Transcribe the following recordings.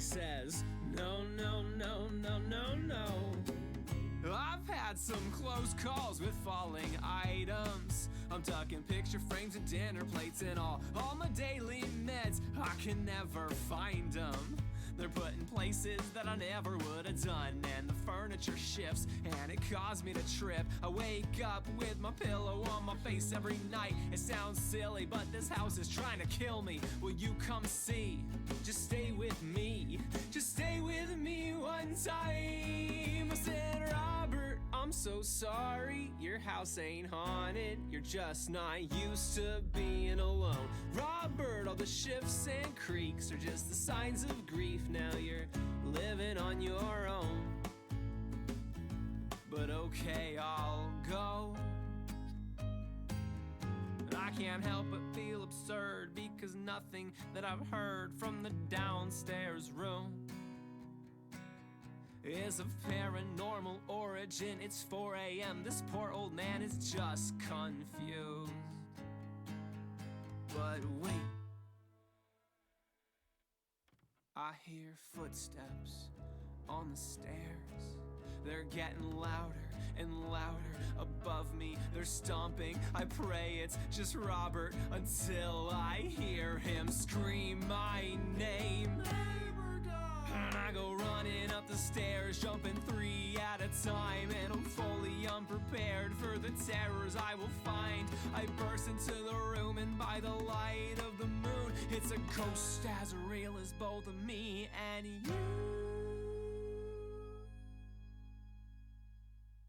says, no, no, no, no, no, no. I've had some close calls with falling items. I'm tucking picture frames and dinner plates and all my daily meds, I can never find them. They're put in places that I never would have done, and the furniture shifts and it caused me to trip. I wake up with my pillow on my face every night. It sounds silly, but this house is trying to kill me. Will you come see? Just stay with me. Just stay with me one time. I said, Robert, I'm so sorry. Your house ain't haunted. You're just not used to being alone. Robert, all the shifts and creaks are just the signs of grief. Now you're living on your own. But okay, I'll go. I can't help but feel absurd, because nothing that I've heard from the downstairs room is of paranormal origin. It's 4 a.m. This poor old man is just confused. But wait, I hear footsteps on the stairs. They're getting louder and louder above me. They're stomping. I pray it's just Robert until I hear him scream my name. And I go running up the stairs, jumping 3 at a time, and I'm fully unprepared for the terrors I will find. I burst into the room, and by the light of the moon, it's a ghost as real as both of me and you.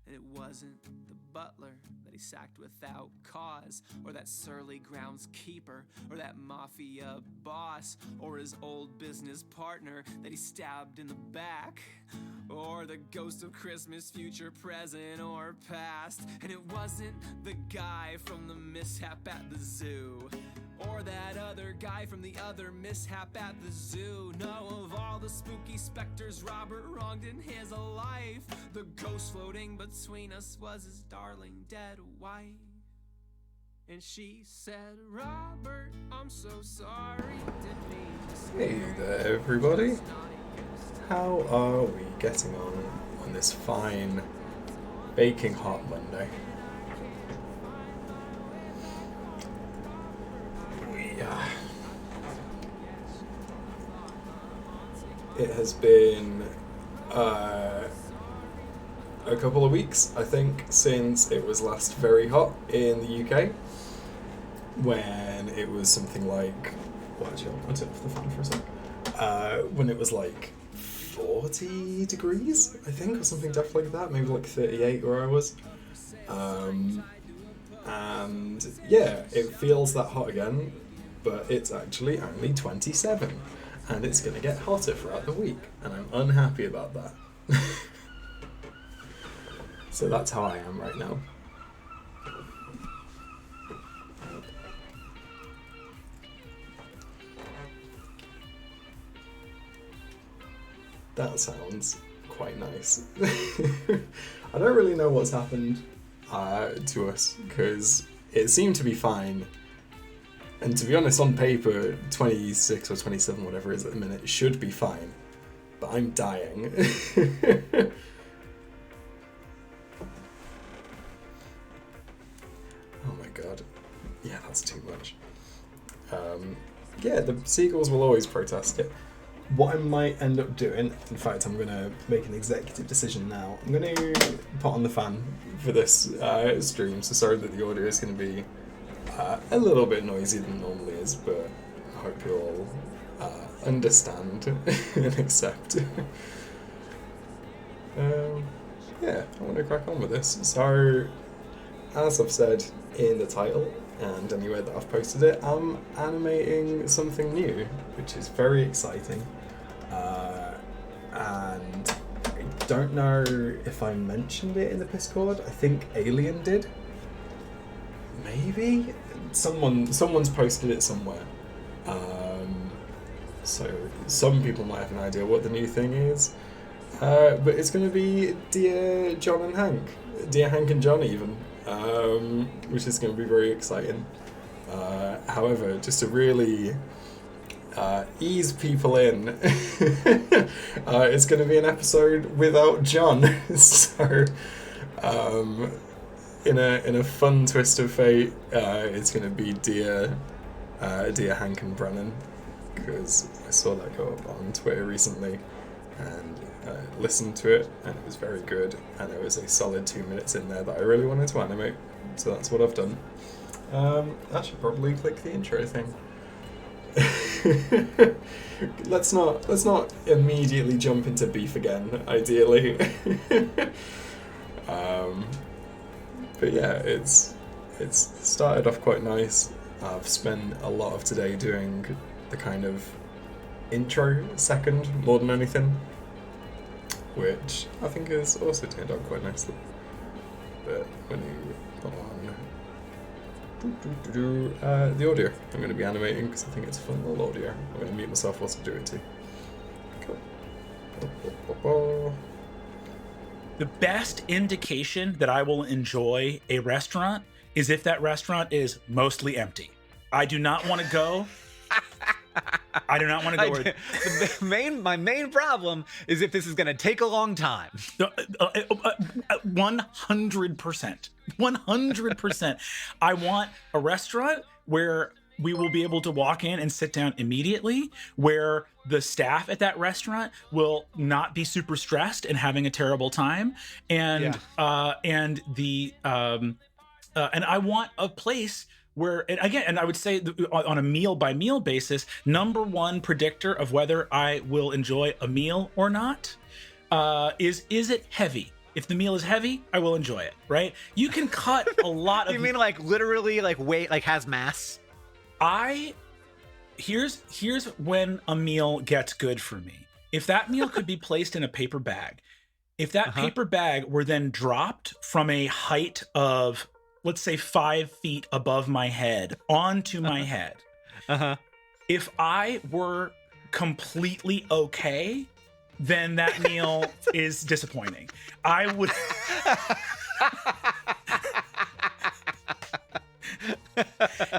And it wasn't the butler that he sacked without cause, or that surly groundskeeper, or that mafia boss, or his old business partner that he stabbed in the back, or the ghost of Christmas, future, present, or past. And it wasn't the guy from the mishap at the zoo, or that other guy from the other mishap at the zoo. No, of all the spooky specters Robert wronged in his life, the ghost floating between us was his darling dead wife. And she said, Robert, I'm so sorry, didn't mean to scare you. Hey there, everybody. How are we getting on this fine, baking hot Monday? It has been a couple of weeks, I think, since it was last very hot in the UK, when it was something like, well, actually, I'll turn off the fan for a sec, when it was like 40 degrees, I think, or something definitely like that, maybe like 38 where I was, and yeah, it feels that hot again, but it's actually only 27. And it's going to get hotter throughout the week, and I'm unhappy about that. So that's how I am right now. That sounds quite nice. I don't really know what's happened to us, because it seemed to be fine. And to be honest, on paper, 26 or 27, whatever it is at the minute, should be fine. But I'm dying. Oh my god. Yeah, that's too much. Yeah, the seagulls will always protest it. What I might end up doing, in fact, I'm going to make an executive decision now. I'm going to put on the fan for this stream, so sorry that the audio is going to be a little bit noisier than it normally is, but I hope you'll understand and accept. Yeah, I want to crack on with this. So, as I've said in the title, and anywhere that I've posted it, I'm animating something new, which is very exciting. And I don't know if I mentioned it in the Discord. I think Alien did. Maybe? Someone's posted it somewhere. So some people might have an idea what the new thing is. But it's going to be Dear John and Hank. Dear Hank and John even. Which is going to be very exciting. However, just to really ease people in. It's going to be an episode without John. So, in a fun twist of fate, it's going to be dear Hank and Brennan, because I saw that go up on Twitter recently, and listened to it, and it was very good, and there was a solid 2 minutes in there that I really wanted to animate, so that's what I've done. I should probably click the intro thing. Let's not immediately jump into beef again, ideally. But yeah, it's started off quite nice. I've spent a lot of today doing the kind of intro second more than anything, which I think has also turned out quite nicely. But when you put on the audio, I'm going to be animating because I think it's a fun little audio. I'm going to mute myself whilst I do it too. Cool. The best indication that I will enjoy a restaurant is if that restaurant is mostly empty. I do not want to go. I do not want to go. My main problem is if this is going to take a long time. 100%. 100%. I want a restaurant where we will be able to walk in and sit down immediately, where the staff at that restaurant will not be super stressed and having a terrible time, and and I want a place where, and I would say on a meal by meal basis, number one predictor of whether I will enjoy a meal or not is it heavy? If the meal is heavy, I will enjoy it, right? You can cut a lot of... You mean like literally like weight, like has mass? Here's when a meal gets good for me. If that meal could be placed in a paper bag, if that paper bag were then dropped from a height of, let's say, 5 feet above my head onto my head, if I were completely okay, then that meal is disappointing. I would...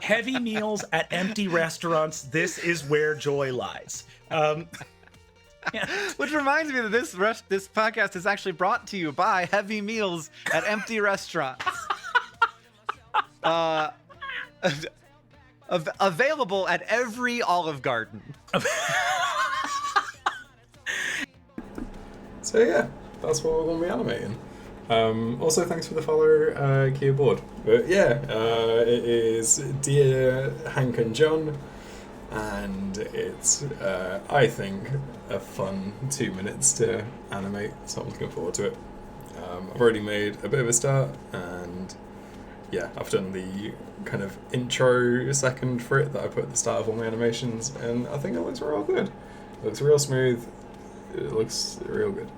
Heavy meals at empty restaurants, this is where joy lies. Which reminds me that this podcast is actually brought to you by Heavy Meals at Empty Restaurants. Available at every Olive Garden. So yeah, that's what we're going to be animating. Also, thanks for the follow, keyboard. But yeah, it is Dear Hank and John, and it's, I think, a fun 2 minutes to animate, so I'm looking forward to it. I've already made a bit of a start, and yeah, I've done the kind of intro second for it that I put at the start of all my animations, and I think it looks real good. It looks real smooth. It looks real good.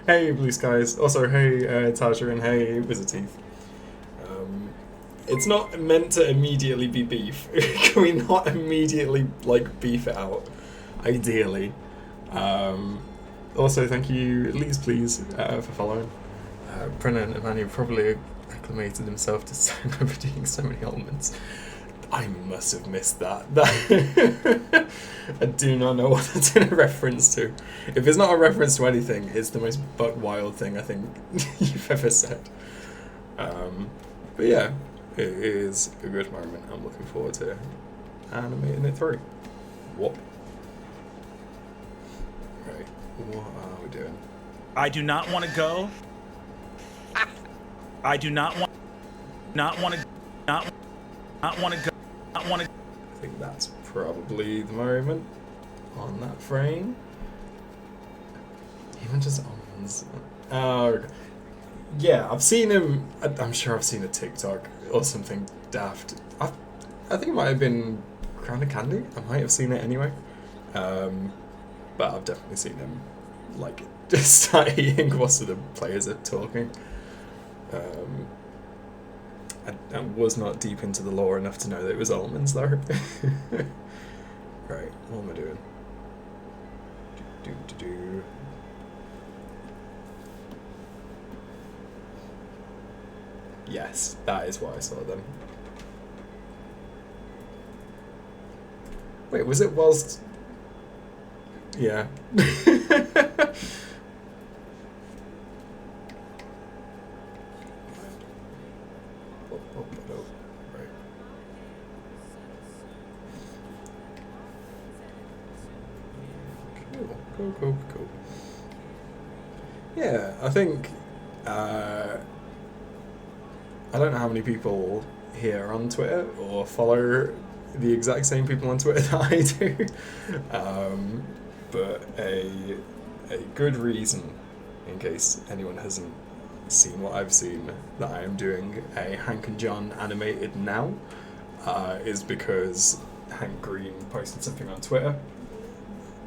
Hey Blue Skies, also hey Tasha, and hey Wizard Teeth. It's not meant to immediately be beef. Can we not immediately like beef it out? Ideally. Also thank you, please, for following. Brennan Emmanuel probably acclimated himself to parodying so many elements. I must have missed that. I do not know what that's in a reference to. If it's not a reference to anything, it's the most buck wild thing I think you've ever said. But yeah, it is a good moment. I'm looking forward to animating it through. Whoop. Right, what are we doing? I do not want to go. I do not want to go. I think that's probably the moment on that frame. Even just almonds. Yeah, I've seen him. I'm sure I've seen a TikTok or something daft. I think it might have been Crown of Candy. I might have seen it anyway. But I've definitely seen him like just start eating whilst the players are talking. I was not deep into the lore enough to know that it was almonds though. Right, what am I doing? Yes, that is why I saw them. Wait, was it whilst... Yeah. Right. Cool. Yeah, I think... I don't know how many people here on Twitter or follow the exact same people on Twitter that I do, but a good reason, in case anyone hasn't seen what I've seen, that I am doing a Hank and John animated now, is because Hank Green posted something on Twitter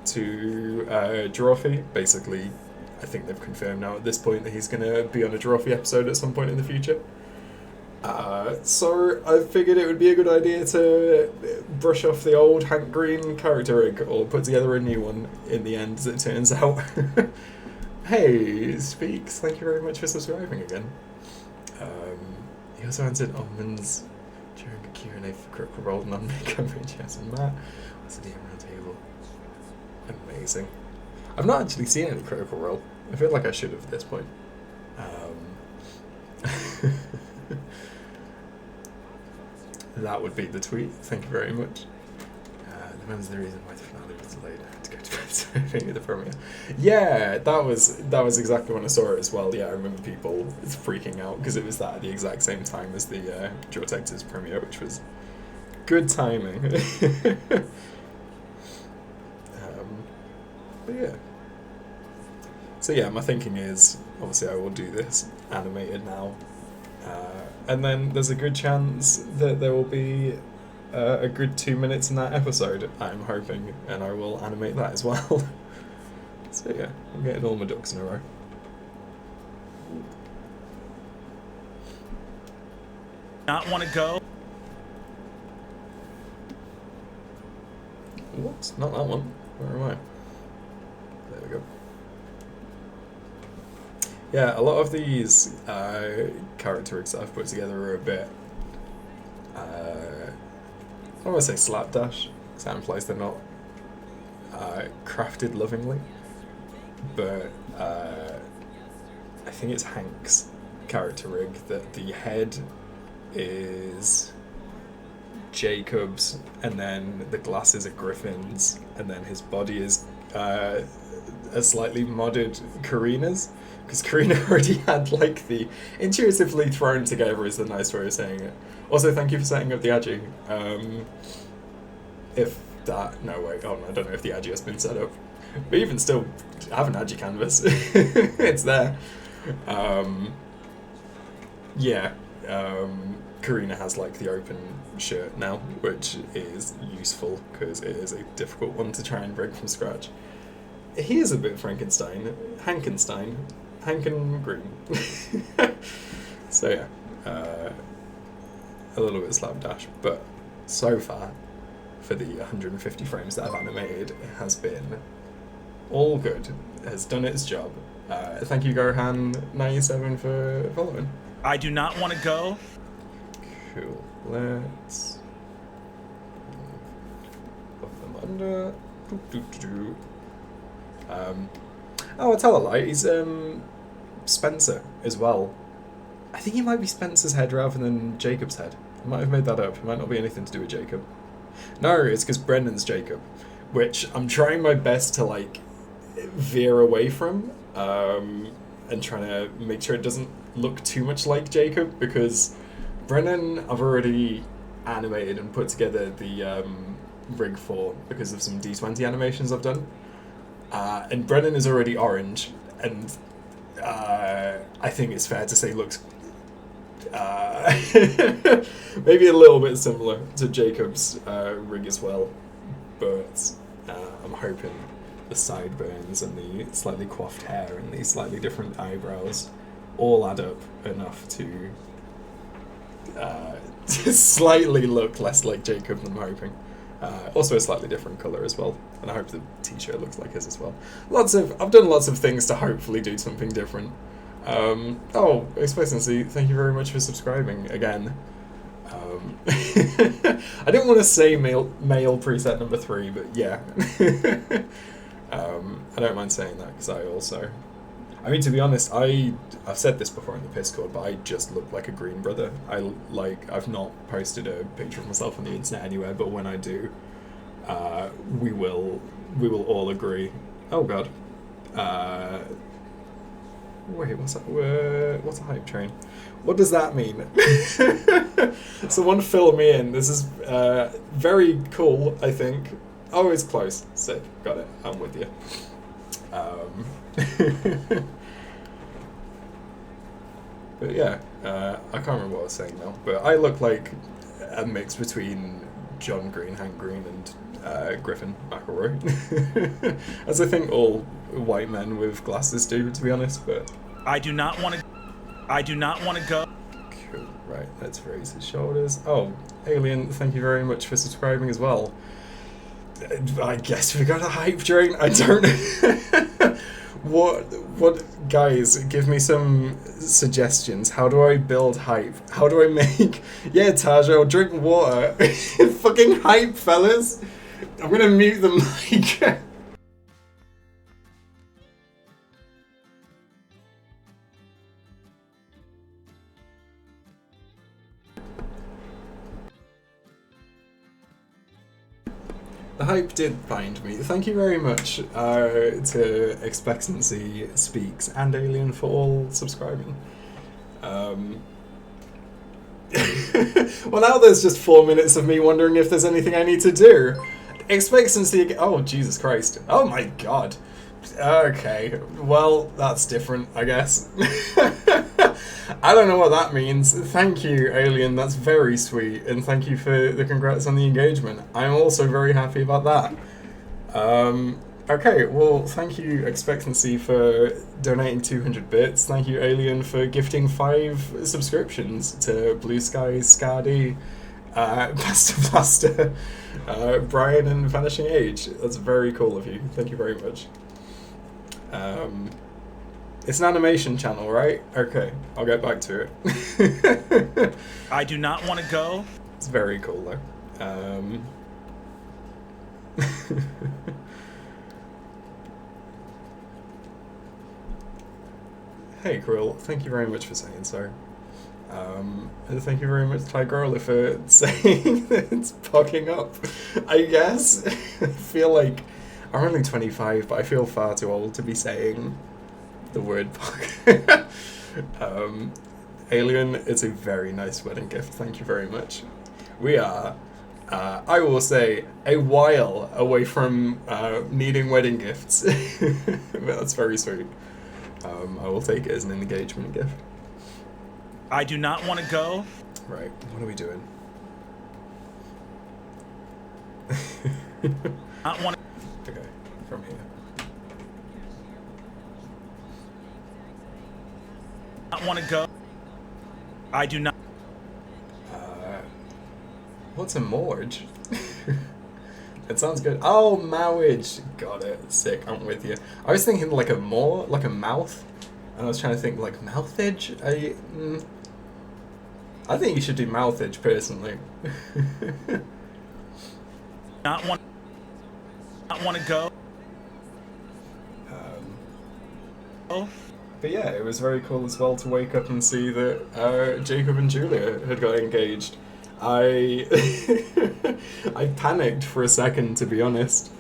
to Drawfee. Basically, I think they've confirmed now at this point that he's going to be on a Drawfee episode at some point in the future. So I figured it would be a good idea to brush off the old Hank Green character rig, or put together a new one in the end, as it turns out. Hey, Speaks, thank you very much for subscribing again. He also answered almonds during a Q&A for Critical Role, non-makeup VHS and Matt. What's the DM round table? Amazing. I've not actually seen any Critical Role. I feel like I should have at this point. That would be the tweet. Thank you very much. The man's the reason why the finale was delayed. I had to go to bed, so I think the premiere. Yeah, that was exactly when I saw it as well. Yeah, I remember people freaking out because it was that at the exact same time as the Joe Texas premiere, which was good timing. But yeah. So yeah, my thinking is obviously I will do this animated now. And then there's a good chance that there will be a good 2 minutes in that episode, I'm hoping, and I will animate that as well. So yeah, I'm getting all my ducks in a row. Not want to go? What? Not that one. Where am I? There we go. Yeah, a lot of these character rigs that I've put together are a bit, I don't want to say slapdash, because that implies they're not crafted lovingly, but I think it's Hank's character rig that the head is Jacob's, and then the glasses are Griffin's, and then his body is a slightly modded Karina's. Because Karina already had, like, the intuitively thrown together is the nice way of saying it. Also, thank you for setting up the Agi. If that... No, wait. Oh, no, I don't know if the Agi has been set up. But even still, I have an Agi canvas. It's there. Yeah. Karina has, like, the open shirt now, which is useful, because it is a difficult one to try and rig from scratch. He is a bit Frankenstein. Hankenstein. Hank and Green. So yeah, a little bit slapdash, but so far, for the 150 frames that I've animated, it has been all good. It has done its job. Thank you, Gohan97, for following. I do not want to go. Cool. Let's put them under. Oh, I'll tell a lie. He's Spencer as well. I think he might be Spencer's head rather than Jacob's head. I might have made that up. It might not be anything to do with Jacob. No, it's because Brennan's Jacob, which I'm trying my best to like veer away from, and trying to make sure it doesn't look too much like Jacob, because Brennan I've already animated and put together the rig for because of some D20 animations I've done. And Brennan is already orange, and I think it's fair to say looks maybe a little bit similar to Jacob's rig as well, but I'm hoping the sideburns and the slightly coiffed hair and the slightly different eyebrows all add up enough to slightly look less like Jacob than I'm hoping. Also a slightly different colour as well, and I hope the t-shirt looks like his as well. I've done lots of things to hopefully do something different. Expectancy, thank you very much for subscribing again. I didn't want to say male preset number 3, but yeah. I don't mind saying that because I mean, to be honest, I've said this before in the Discord, but I just look like a green brother. I've not posted a picture of myself on the internet anywhere, but when I do, we will all agree. Oh god. Wait, what's that? What's a hype train? What does that mean? Someone fill me in. This is very cool, I think. Oh, it's close. Sick. Got it. I'm with you. But yeah, I can't remember what I was saying now. But I look like a mix between John Green, Hank Green, and Griffin McElroy. As I think all white men with glasses do, to be honest. But I do not want to go. Cool. Right, let's raise his shoulders. Oh, Alien, thank you very much for subscribing as well. I guess we got a hype train. I don't what guys, give me some suggestions. How do I build hype? How do I make yeah, Taj, I'll drink water. Fucking hype, fellas. I'm gonna mute the mic. The hype did find me. Thank you very much to Expectancy Speaks and Alien for all subscribing. Well, now there's just 4 minutes of me wondering if there's anything I need to do. Expectancy... Oh, Jesus Christ. Oh my god. Okay, well, that's different, I guess. I don't know what that means. Thank you, Alien, that's very sweet, and thank you for the congrats on the engagement. I'm also very happy about that. Okay, well, thank you, Expectancy, for donating 200 bits. Thank you, Alien, for gifting 5 subscriptions to Blue Sky, Scardy, Pastor Blaster, Brian, and Vanishing Age. That's very cool of you. Thank you very much. It's an animation channel, right? Okay, I'll get back to it. I do not want to go. It's very cool, though. Hey, Grill, thank you very much for saying so. And thank you very much, Ty Gorla, for saying that it's pogging up, I guess. I feel like I'm only 25, but I feel far too old to be saying the word pog. Alien, it's a very nice wedding gift. Thank you very much. We are, I will say, a while away from needing wedding gifts. But that's very sweet. I will take it as an engagement gift. I do not want to go. Right, what are we doing? Not want. Okay, from here. Not want to go. I do not. What's a morge? It sounds good. Oh, mowage. Got it. Sick. I'm with you. I was thinking like a like a mouth, and I was trying to think like mouthage. I think you should do mouthage personally. Not want to go. Oh. But yeah, it was very cool as well to wake up and see that Jacob and Julia had got engaged. I I panicked for a second, to be honest,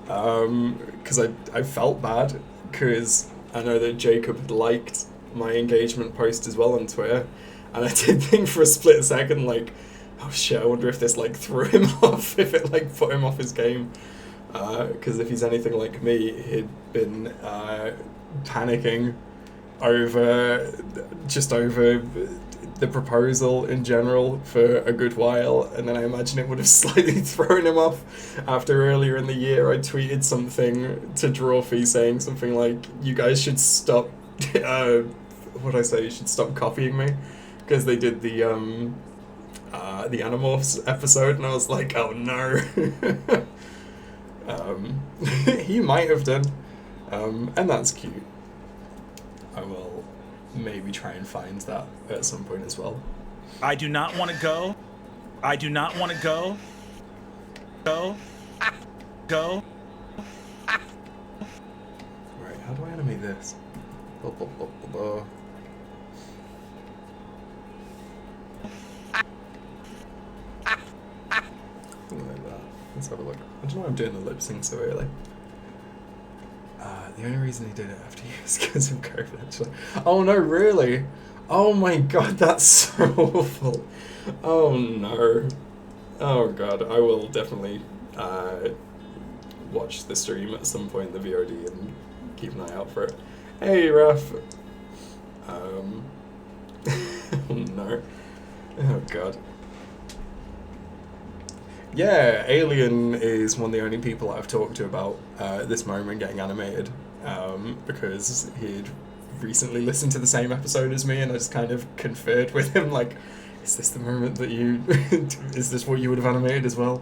because I felt bad, because I know that Jacob had liked my engagement post as well on Twitter, and I did think for a split second, like, oh shit, I wonder if this like threw him off, if it like put him off his game, because if he's anything like me, he'd been panicking over the proposal in general for a good while, and then I imagine it would have slightly thrown him off after earlier in the year I tweeted something to Drawfee saying something like, you guys should stop what I say, you should stop copying me, because they did the Animorphs episode, and I was like, oh no. He might have done, and that's cute. I will maybe try and find that at some point as well. I do not want to go. I do not want to go. Go. Go. Right, how do I animate this? Blah, blah, blah, blah, blah. Something like that. Let's have a look. I don't know why I'm doing the lip sync so early. The only reason he did it after you is because of COVID, actually. Oh no, really? Oh my god, that's so awful. Oh no. Oh god, I will definitely watch the stream at some point, the VOD, and keep an eye out for it. Hey, Raf. Oh no. Oh god. Yeah, Alien is one of the only people I've talked to about this moment getting animated, because he'd recently listened to the same episode as me, and I just kind of conferred with him, like, is this the moment that you... is this what you would have animated as well?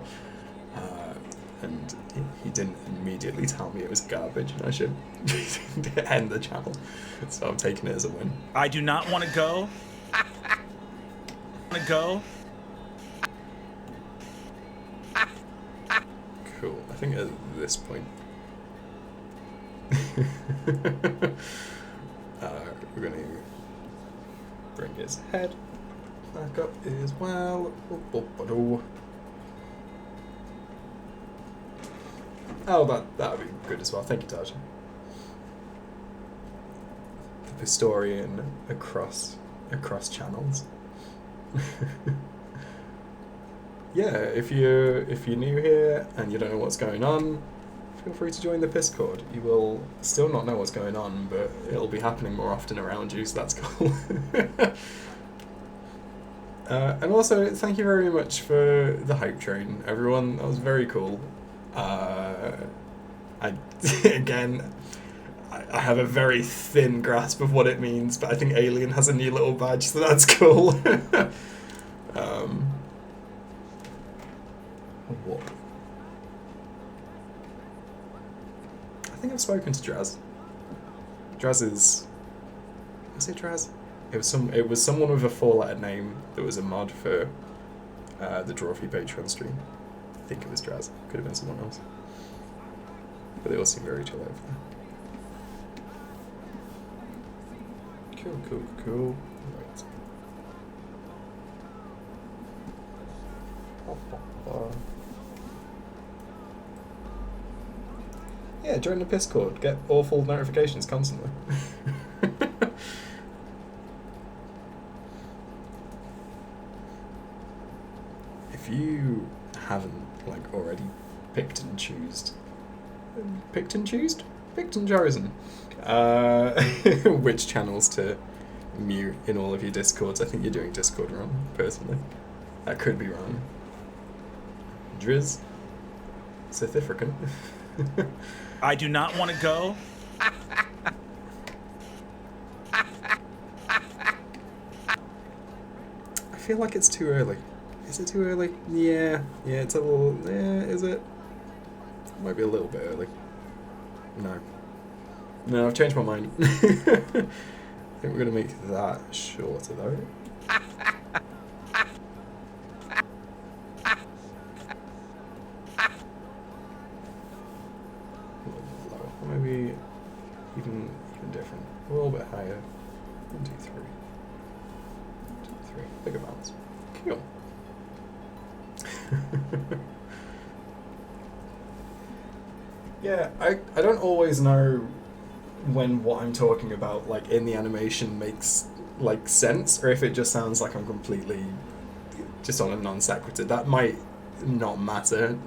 And he didn't immediately tell me it was garbage and I should end the channel, so I'm taking it as a win. I do not want to go. Cool. I think at this point we're going to bring his head back up as well. Oh, that would be good as well. Thank you, Taj. The historian across channels. Yeah, if you're new here and you don't know what's going on, feel free to join the Discord. You will still not know what's going on, but it'll be happening more often around you, so that's cool. And also, thank you very much for the hype train, everyone. That was very cool. I have a very thin grasp of what it means, but I think Alien has a new little badge, so that's cool. What? I think I've spoken to Draz. Draz is... Was it Draz? It was someone with a 4-letter name that was a mod for the Draw for You Patreon stream. I think it was Draz. Could have been someone else. But they all seem very chill over there. Cool. Right. Yeah, join the Discord. Get awful notifications constantly. If you haven't already picked and chosen which channels to mute in all of your Discords, I think you're doing Discord wrong, personally. That could be wrong. Driz, South African. I do not want to go. I feel like it's too early. Is it too early? Yeah, it's a little... Yeah, is it? It might be a little bit early. No, I've changed my mind. I think we're going to make that shorter, though. Maybe even different. A little bit higher. 1, 2, 3. 2, 3. Bigger bounce. Cool. Yeah, I don't always know when what I'm talking about, in the animation, makes sense, or if it just sounds like I'm completely just on a non sequitur. That might not matter.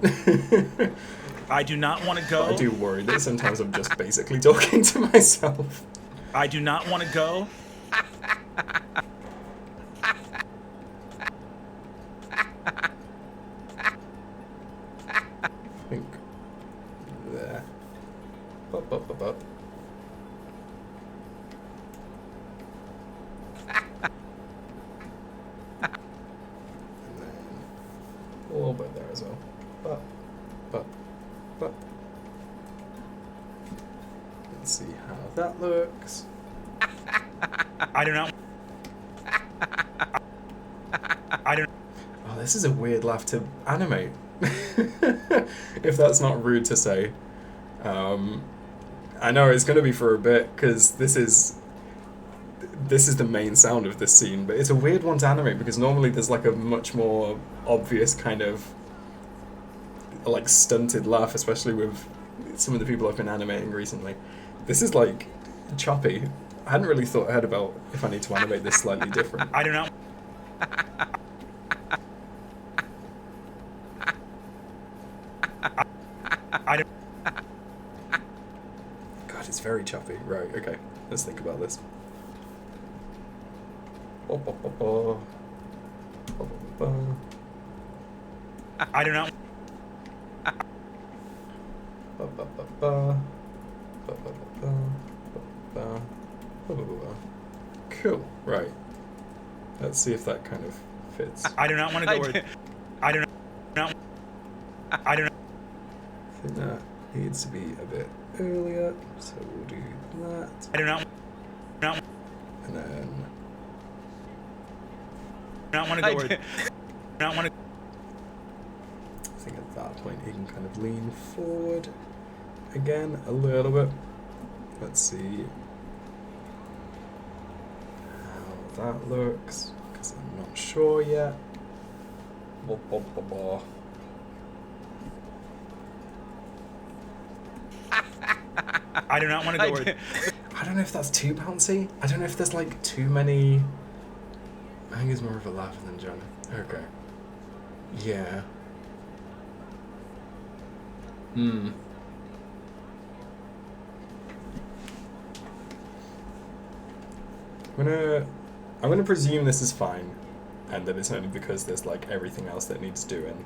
I do not want to go. But I do worry that sometimes I'm just basically talking to myself. I do not want to go. I think there. Up. And then a little bit there as well. But. Let's see how that looks. I do not. Oh, this is a weird laugh to animate. if that's not rude to say. I know it's going to be for a bit, because this is the main sound of this scene, but it's a weird one to animate, because normally there's like a much more obvious kind of like stunted laugh, especially with some of the people I've been animating recently. This is like choppy. I hadn't really thought ahead about if I need to animate this slightly different. I don't know. I don't. God, it's very choppy. Right, okay. Let's think about this. I don't know. Cool, right. Let's see if that kind of fits. I do not want to go where. I do not. I do not. I think that needs to be a bit earlier, so we'll do that. I do not. No. And then. Not want to go where. Not want to. I think at that point you can kind of lean forward again a little bit. Let's see how that looks, because I'm not sure yet. I do not want to go where. I don't know if that's too bouncy. I don't know if there's like too many. I think it's more of a laugh than John. Okay. Yeah. I'm gonna presume this is fine, and that it's only because there's like everything else that needs doing.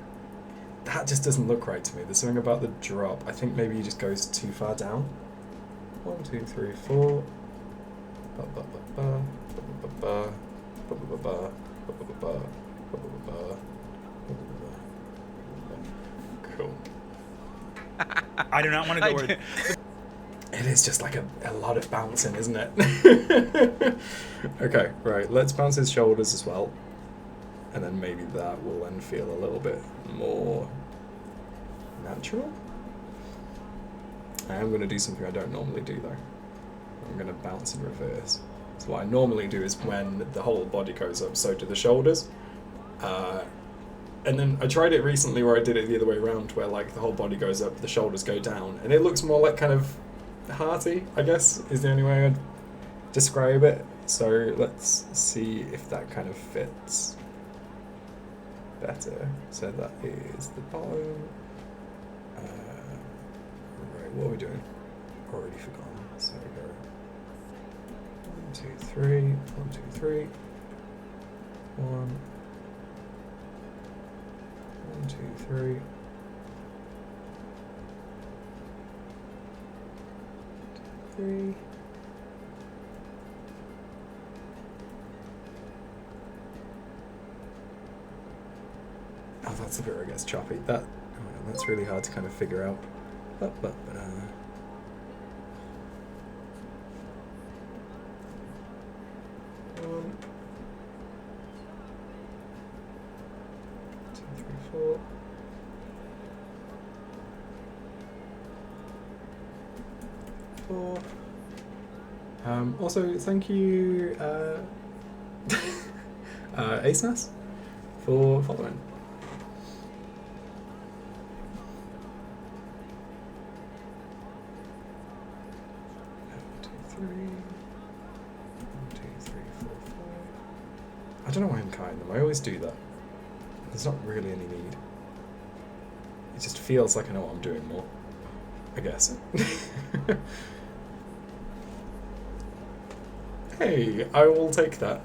That just doesn't look right to me. There's something about the drop. I think maybe he just goes too far down. 1, 2, 3, 4. Cool. I do not want to go where. It is just like a lot of bouncing, isn't it? Okay, right. Let's bounce his shoulders as well. And then maybe that will then feel a little bit more natural. I am going to do something I don't normally do, though. I'm going to bounce in reverse. So what I normally do is when the whole body goes up, so do the shoulders. And then I tried it recently where I did it the other way around, where like the whole body goes up, the shoulders go down. And it looks more like kind of hearty, I guess, is the only way I'd describe it. So let's see if that kind of fits better. So that is the bottom. Right, what are we doing? Already forgotten. So we go 1, 2, 3, 1, 2, 3, 1, 1, 2, 3. 3. Oh, that's the bit where it gets choppy. That's really hard to kind of figure out. One, 2, 3, 4. Also, thank you, AceNas, for following. I don't know why I'm counting them. I always do that. There's not really any need. It just feels like I know what I'm doing more, I guess. Hey, I will take that.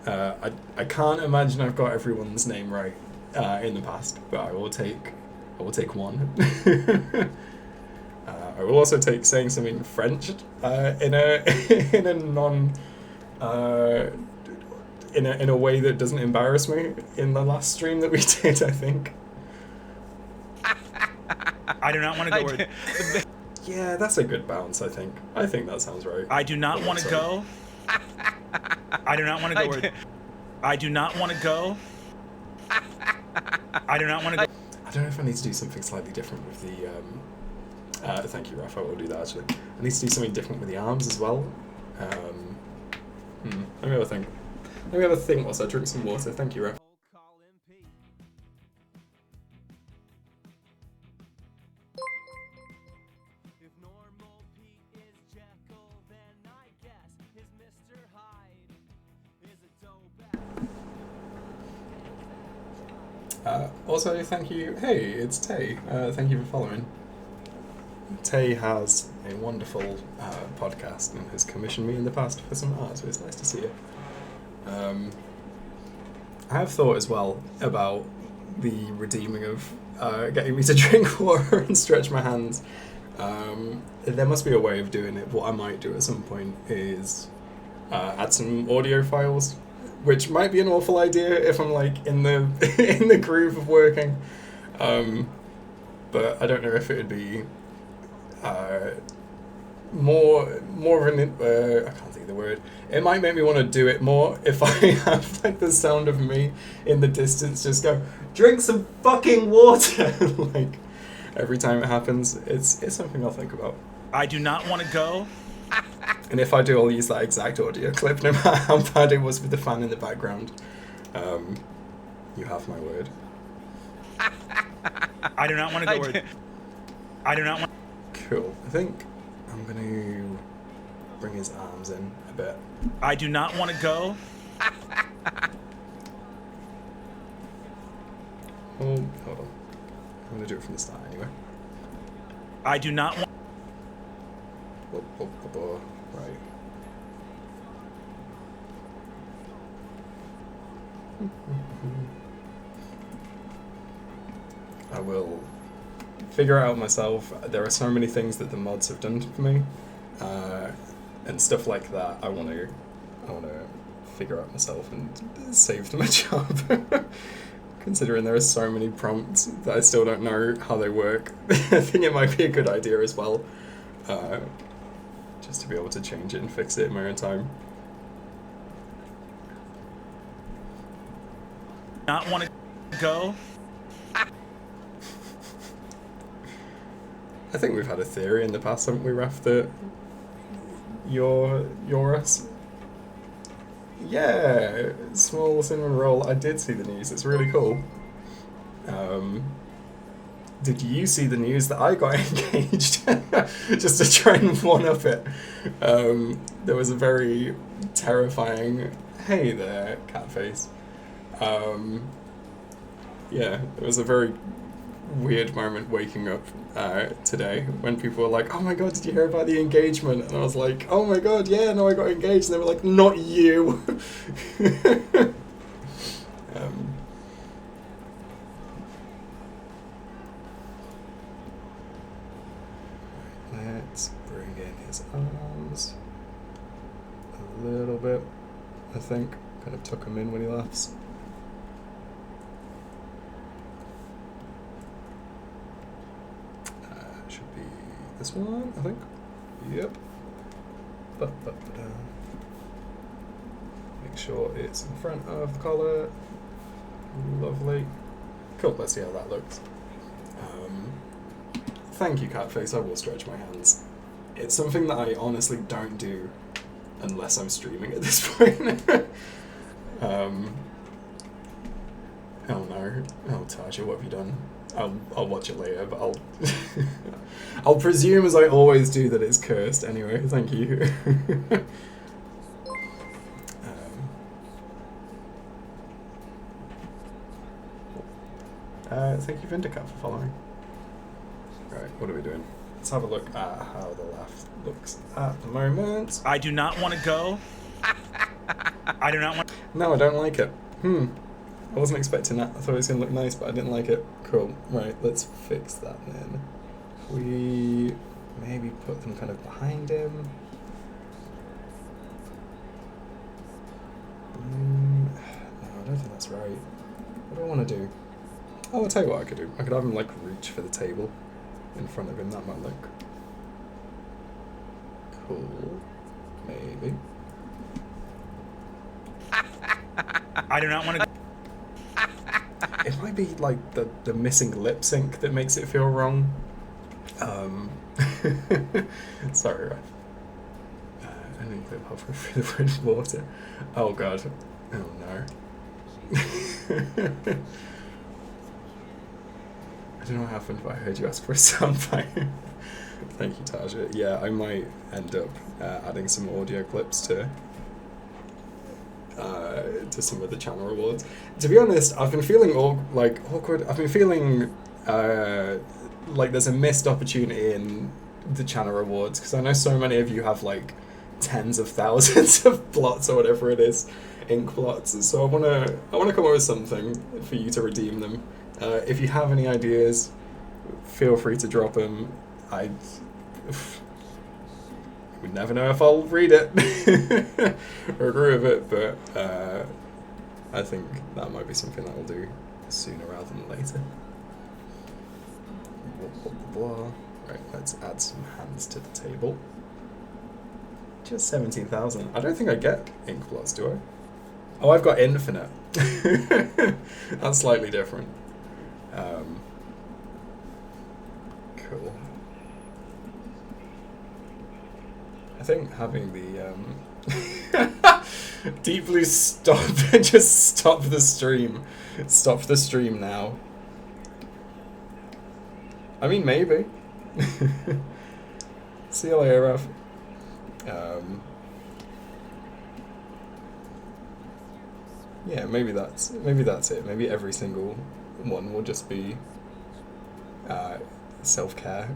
I can't imagine I've got everyone's name right in the past, but I will take one. I will also take saying something French in a non in a way that doesn't embarrass me in the last stream that we did, I think. I do not want to go where. Yeah, that's a good bounce, I think. I think that sounds right. I do not want to go. I do not want to go where. I do not want to go. I do not want to go. I don't know if I need to do something slightly different with the. Thank you, Raph. I will do that actually. I need to do something different with the arms as well. Let me have a think. Let me have a think whilst I drink some water. Thank you, Raph. Call him Pete. If normal Pete is Jekyll, then I guess his Mr. Hyde is a dope. Also, thank you. Hey, it's Tay. Thank you for following. Tay has a wonderful podcast and has commissioned me in the past for some art, so it's nice to see it. I have thought as well about the redeeming of getting me to drink water and stretch my hands. There must be a way of doing it. What I might do at some point is add some audio files, which might be an awful idea if I'm like in the in the groove of working. But I don't know if it would be more of an I can't think of the word. It might make me want to do it more if I have like the sound of me in the distance just go, drink some fucking water. Like every time it happens, it's something I'll think about. I do not want to go. And if I do, I'll use that exact audio clip no matter how bad it was with the fan in the background. You have my word. I do not want to go. I do not want. Cool. I think I'm going to bring his arms in a bit. I do not want to go. Oh, hold on. I'm going to do it from the start anyway. I do not want. Right. I will figure it out myself. There are so many things that the mods have done for me, and stuff like that. I want to figure out myself and save them a job. Considering there are so many prompts that I still don't know how they work, I think it might be a good idea as well, just to be able to change it and fix it in my own time. Not want to go. I think we've had a theory in the past, haven't we, Raph, that you're us? Yeah, small cinnamon roll. I did see the news. It's really cool. Did you see the news that I got engaged? Just to try and one-up it. There was a very terrifying, hey there, Catface. Yeah, it was a very weird moment waking up today when people were like, oh my god, did you hear about the engagement? And I was like, oh my god, yeah, no, I got engaged. And they were like, not you. Let's bring in his arms a little bit, I think. Kind of tuck him in when he laughs. Should be this one, I think. Yep. Make sure it's in front of the collar. Lovely. Cool, let's see how that looks. Thank you, Catface. I will stretch my hands. It's something that I honestly don't do unless I'm streaming at this point. Oh no. Oh, Tasha, what have you done? I'll watch it later, but I'll presume, as I always do, that it's cursed anyway. Thank you. Thank you, Vindicat, for following. Right, what are we doing? Let's have a look at how the laugh looks at the moment. I do not want to go. I do not want. No, I don't like it. I wasn't expecting that. I thought it was going to look nice, but I didn't like it. Cool. Right, let's fix that then. We maybe put them kind of behind him. No, I don't think that's right. What do I want to do? Oh, I'll tell you what I could do. I could have him like reach for the table in front of him. That might look cool. Maybe. I do not want to. It might be like the missing lip sync that makes it feel wrong. Sorry, right. I need to halfway through the bridge water. Oh god. Oh no. I don't know what happened, but I heard you ask for a soundbite. Thank you, Taja. Yeah, I might end up adding some audio clips to some of the channel rewards. To be honest, I've been feeling awkward. I've been feeling like there's a missed opportunity in the channel rewards, because I know so many of you have like tens of thousands of plots or whatever it is, ink plots. So I wanna come up with something for you to redeem them. If you have any ideas, feel free to drop them. I would never know if I'll read it or agree with it, but I think that might be something that I'll do sooner rather than later. Blah, blah, blah, blah. Right, let's add some hands to the table. Just 17,000. I don't think I get ink plots, do I? Oh, I've got infinite. That's slightly different. Cool. I think having the Deep Blue stop just stop the stream. Stop the stream now. I mean, maybe. See you later, Raf. Yeah, maybe that's it. Maybe every single one will just be self-care.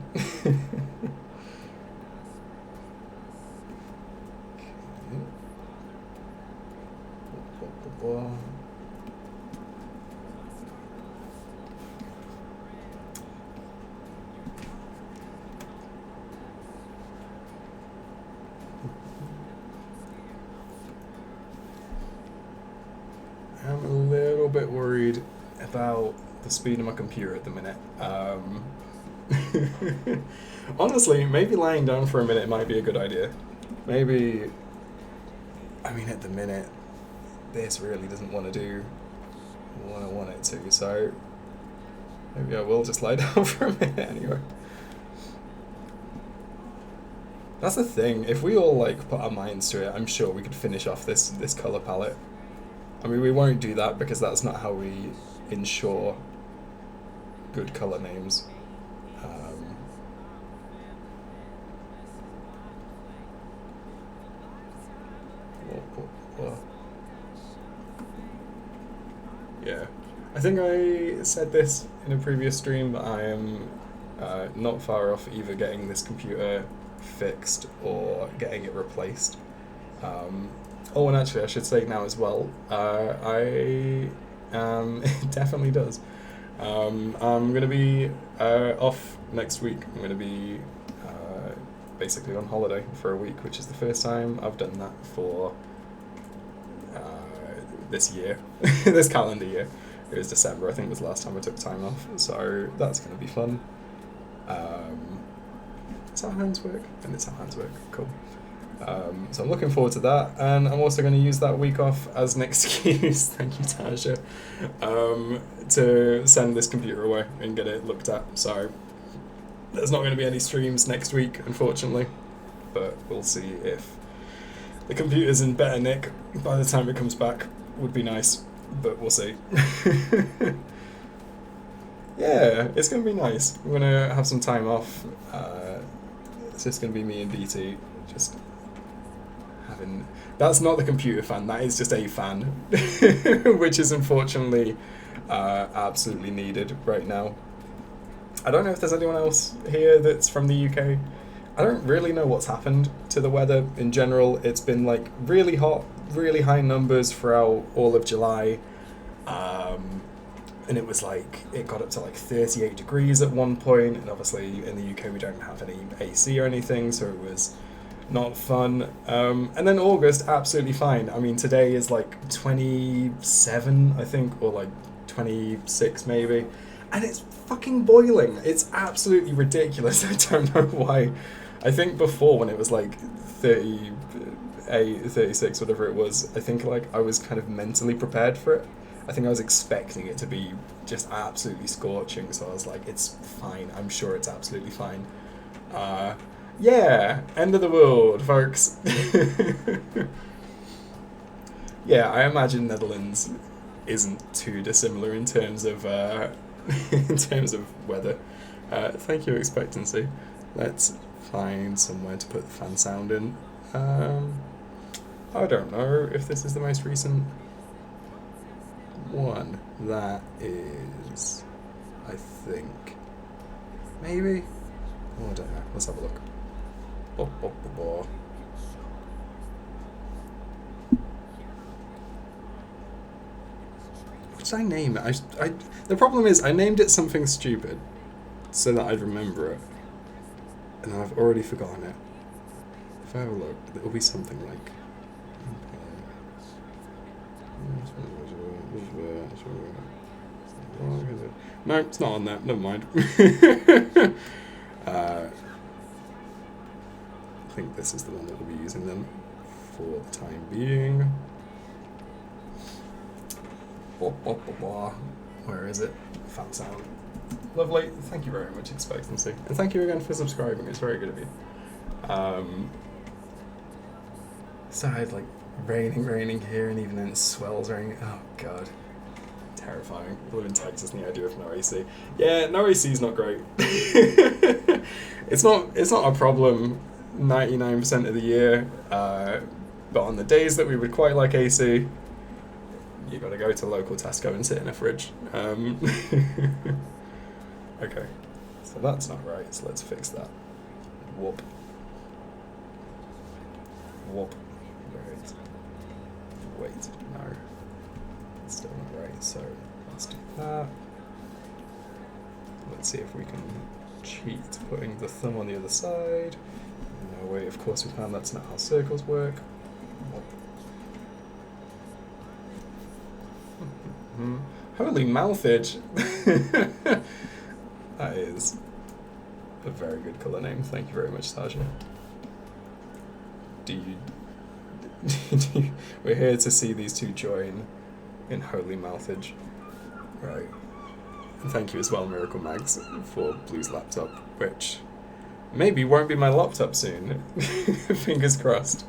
I'm a little bit worried about the speed of my computer at the minute. Honestly, maybe lying down for a minute might be a good idea. Maybe, I mean, at the minute, this really doesn't want to do what I want it to, so maybe I will just lie down for a minute anyway. That's the thing, if we all like put our minds to it, I'm sure we could finish off this colour palette. I mean, we won't do that because that's not how we ensure good colour names. Yeah, I think I said this in a previous stream, but I am not far off either getting this computer fixed or getting it replaced. Oh, and actually, I should say now as well, it definitely does. I'm going to be off next week. I'm going to be basically on holiday for a week, which is the first time I've done that for this year, this calendar year. It was December, I think was the last time I took time off, so that's going to be fun. Is that how hands work? And it's how hands work, cool. So I'm looking forward to that, and I'm also going to use that week off as an excuse, thank you Tasha, to send this computer away and get it looked at. So there's not going to be any streams next week, unfortunately, but we'll see if the computer's in better nick by the time it comes back. Would be nice, but we'll see. Yeah, it's going to be nice. We're going to have some time off. It's just going to be me and BT, just having... That's not the computer fan, that is just a fan, which is unfortunately absolutely needed right now. I don't know if there's anyone else here that's from the UK. I don't really know what's happened to the weather in general. It's been like really hot, really high numbers throughout all of July. And it was like, it got up to like 38 degrees at one point, and obviously in the UK we don't have any AC or anything, so it was not fun. And then August, absolutely fine. I mean, today is like 27, I think, or like 26 maybe, and it's fucking boiling. It's absolutely ridiculous. I don't know why. I think before, when it was like 38, 36, whatever it was, I think like I was kind of mentally prepared for it. I think I was expecting it to be just absolutely scorching, so I was like, it's fine. I'm sure it's absolutely fine. Yeah, end of the world, folks. Yeah, I imagine Netherlands isn't too dissimilar in terms of weather. Thank you, expectancy. Let's find somewhere to put the fan sound in. I don't know if this is the most recent one. That is, I think, maybe. Oh, I don't know. Let's have a look. What did I name it? The problem is I named it something stupid so that I'd remember it, and I've already forgotten it. If I have a look, it'll be something like. No, it's not on that. Never mind. I think this is the one that we'll be using then for the time being. Where is it? Fan sound. Lovely. Thank you very much, expectancy, and thank you again for subscribing. It's very good of you. So I had like raining here, and even then it swells raining. Oh god, terrifying. I live in Texas, and the idea of no AC. Yeah, no AC is not great. It's not a problem 99% of the year, but on the days that we would quite like AC, you got to go to local Tesco and sit in a fridge. Okay, so that's not right. So let's fix that. Whoop. Wait, no. It's still not right, so let's do that. Let's see if we can cheat putting the thumb on the other side. No way, of course we can, that's not how circles work. Holy mouthage! That is a very good colour name, thank you very much, Tasha. We're here to see these two join in holy mouthage. Right. And thank you as well, Miracle Mags, for Blue's laptop, which maybe won't be my laptop soon. Fingers crossed.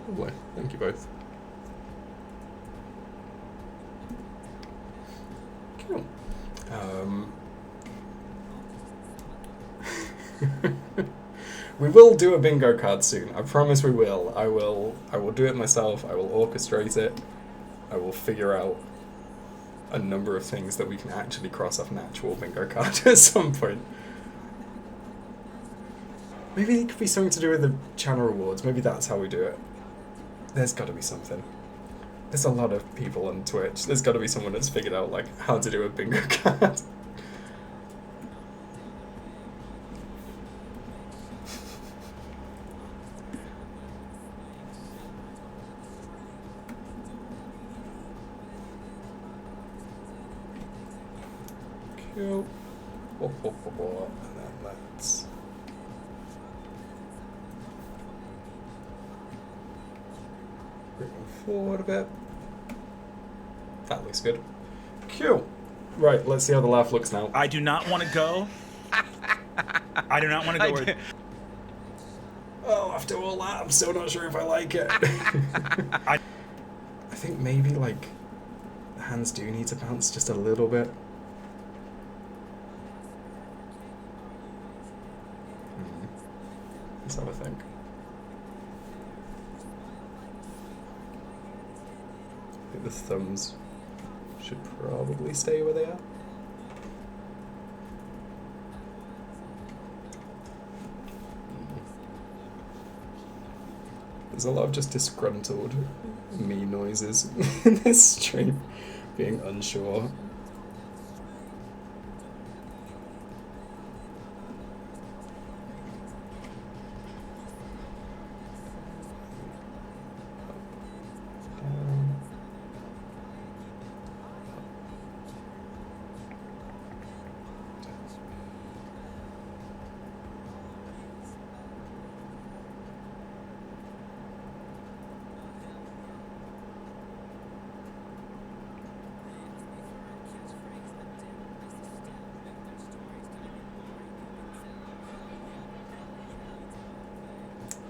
Lovely. Thank you both. Cool. We will do a bingo card soon. I promise we will. I will do it myself. I will orchestrate it. I will figure out a number of things that we can actually cross off an actual bingo card at some point. Maybe it could be something to do with the channel rewards. Maybe that's how we do it. There's got to be something. There's a lot of people on Twitch. There's got to be someone that's figured out like how to do a bingo card. Cool. And then let's. Bring them forward a bit. That looks good. Cool. Right, let's see how the laugh looks now. I do not want to go. I do not want to go where... Oh, after all that, I'm still not sure if I like it. I think maybe, like, the hands do need to bounce just a little bit. Let's have a think. I think the thumbs should probably stay where they are. There's a lot of just disgruntled me noises in this stream, being unsure.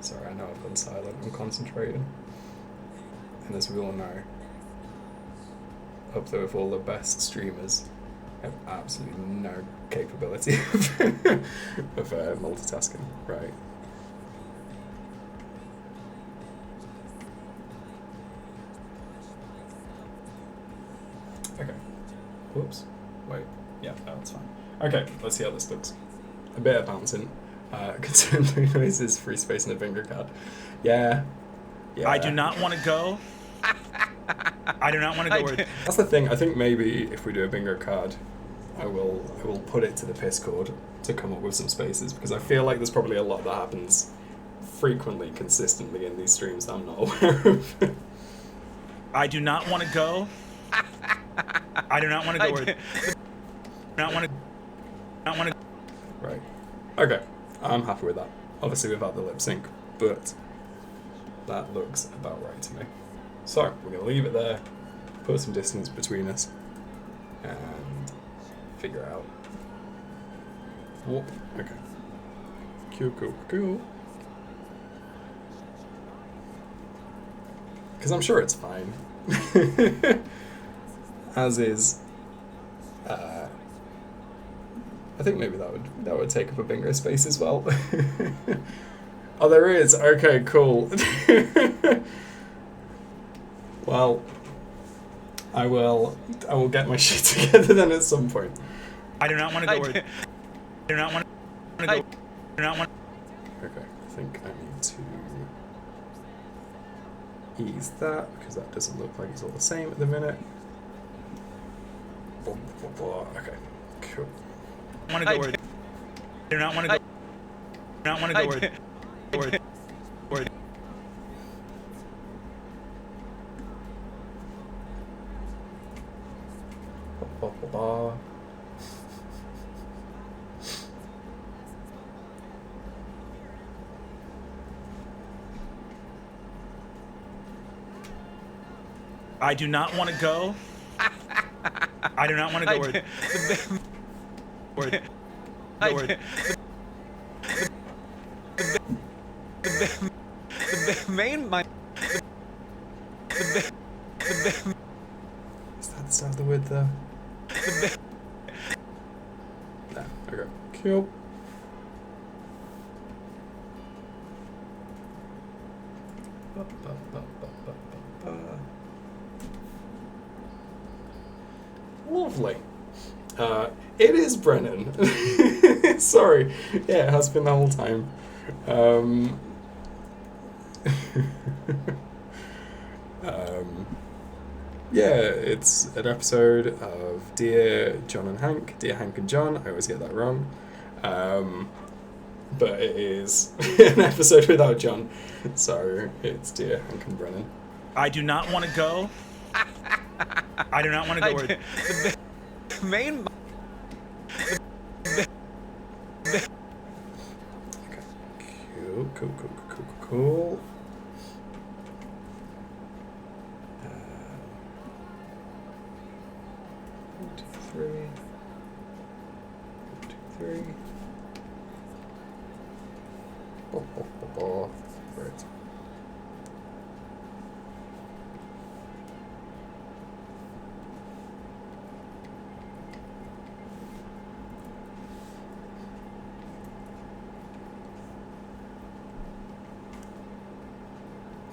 Sorry, I know I've gone silent. I'm concentrating. And as we all know, up there with all the best streamers, have absolutely no capability of multitasking. Right. Okay. Whoops. Wait. Yeah, that's fine. Okay, let's see how this looks. A bit of bouncing. Concerned noises, free space, and a finger card. Yeah. Yeah. I do not want to go. I do not want to go where... That's the thing. I think maybe if we do a bingo card, I will put it to the piss chord to come up with some spaces, because I feel like there's probably a lot that happens frequently, consistently in these streams that I'm not aware of. I do not want to go. I do not want to go where... Not want to... Not want to... Right. Okay. I'm happy with that. Obviously without the lip sync, but that looks about right to me. So, we're going to leave it there, put some distance between us, and figure out... Whoop. Okay. Cool. Because I'm sure it's fine. As is... I think maybe that would take up a bingo space as well. Oh, there is. Okay, cool. Well, I will get my shit together then at some point. I do not want to go where... I do not want to go... I do not want... Okay, I think I need to ease that, because that doesn't look like it's all the same at the minute. Okay, cool. I want to go where... I do not want to go... I do not want to go where... I do not want to go. I do not want to go where... The main... Is that the start of the word there? No, okay. Cool. Lovely. It is Brennan. Sorry. Yeah, it has been the whole time. Yeah, it's an episode of Dear John and Hank. Dear Hank and John. I always get that wrong. But it is an episode without John. So it's Dear Hank and Brennan. I do not want to go. I do not want to go where... The main... Okay. Cool. 1, 2, 3. 1, 2, 3. Right.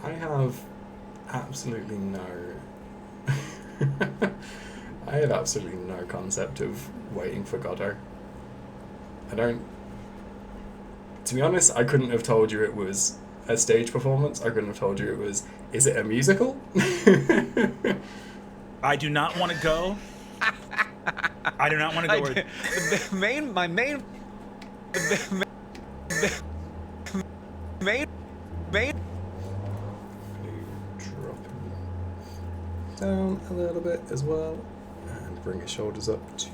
I have absolutely no concept of waiting for Godot. To be honest, I couldn't have told you it was a stage performance. I couldn't have told you is it a musical? I do not want to go. I do not want to go where... The main... My main... The main... Drop him down a little bit as well, and bring his shoulders up to...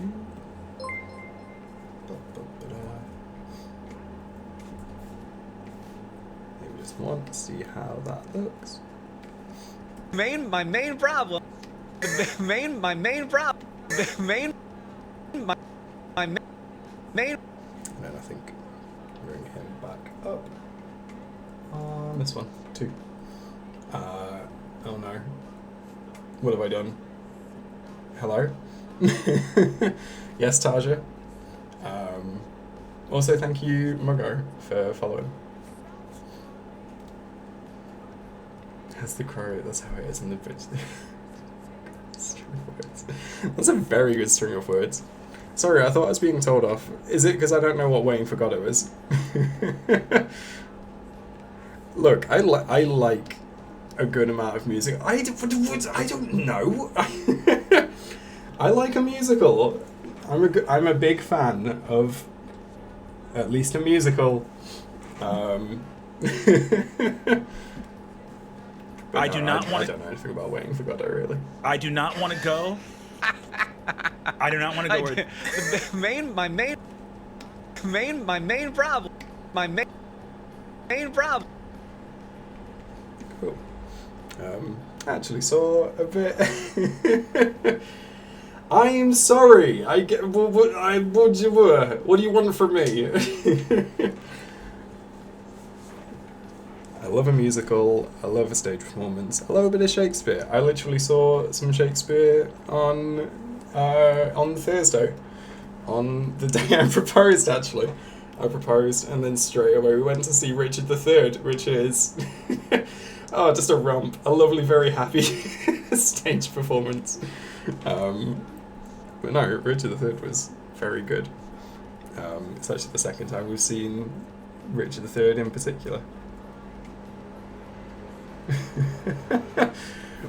Maybe just one, see how that looks. My main problem. My main problem. My main... And then I think bring him back up. on this one, 2. Oh no. What have I done? Hello? Yes, Taja. Also, thank you, Muggo, for following. Has the crow, that's how it is in the bridge. String of words. That's a very good string of words. Sorry, I thought I was being told off. Is it because I don't know what Waiting for Godot is? Look, I like a good amount of music. I don't know. I like a musical. I'm a big fan of at least a musical. I do not want I don't know anything about Waiting for Godot, really. I do not want to go. I do not want to go. My main problem. Cool. I actually saw a bit. I'm sorry. I get. What do you want from me? I love a musical. I love a stage performance. I love a bit of Shakespeare. I literally saw some Shakespeare on Thursday, on the day I proposed. Actually, I proposed, and then straight away we went to see Richard III, which is oh, just a romp, a lovely, very happy stage performance. But no, Richard III was very good. It's actually the second time we've seen Richard III in particular.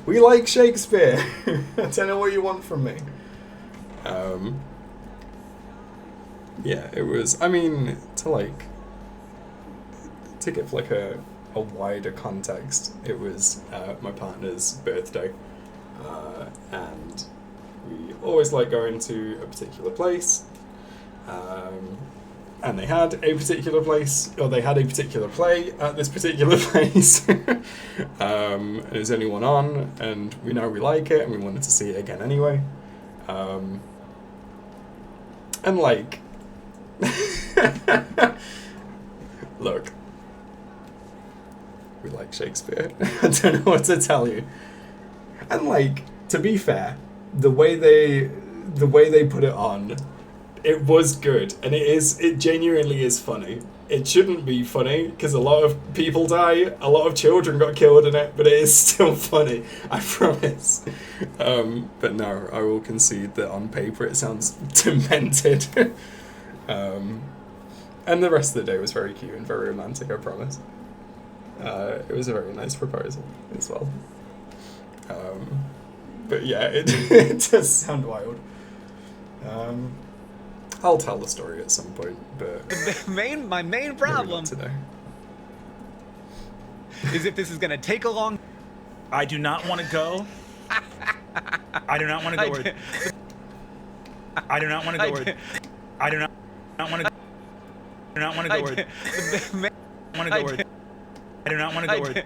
We like Shakespeare. I don't know what you want from me. Yeah, it was. I mean, to give like a wider context, it was my partner's birthday, and we always like going to a particular place. And they had a particular place, or they had a particular play at this particular place. And it was only one on, and we know we like it, and we wanted to see it again anyway. And like, look, we like Shakespeare. I don't know what to tell you. And like, to be fair, the way they put it on, it was good, and it genuinely is funny. It shouldn't be funny, because a lot of people die, a lot of children got killed in it, but it is still funny, I promise. But no, I will concede that on paper it sounds demented. And the rest of the day was very cute and very romantic, I promise. It was a very nice proposal as well. But yeah, it does sound wild. I'll tell the story at some point, but My main problem today is if this is gonna take a long. I do not want to go. I do not want to go. I do not want to go. I do not want to. I do not want to go. I want to go. I do not want to go. I do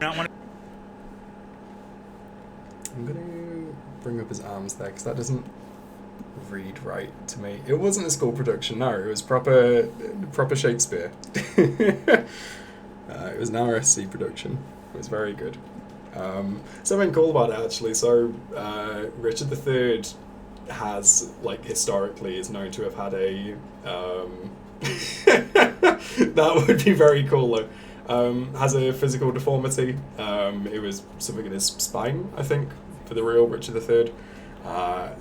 not want to. I'm gonna bring up his arms there because that doesn't read right to me. It wasn't a school production, no, it was proper Shakespeare. It was an RSC production. It was very good. Something cool about it actually, so Richard III has, like, historically is known to have had a that would be very cool though. Has a physical deformity. It was something in his spine, I think, for the real Richard III.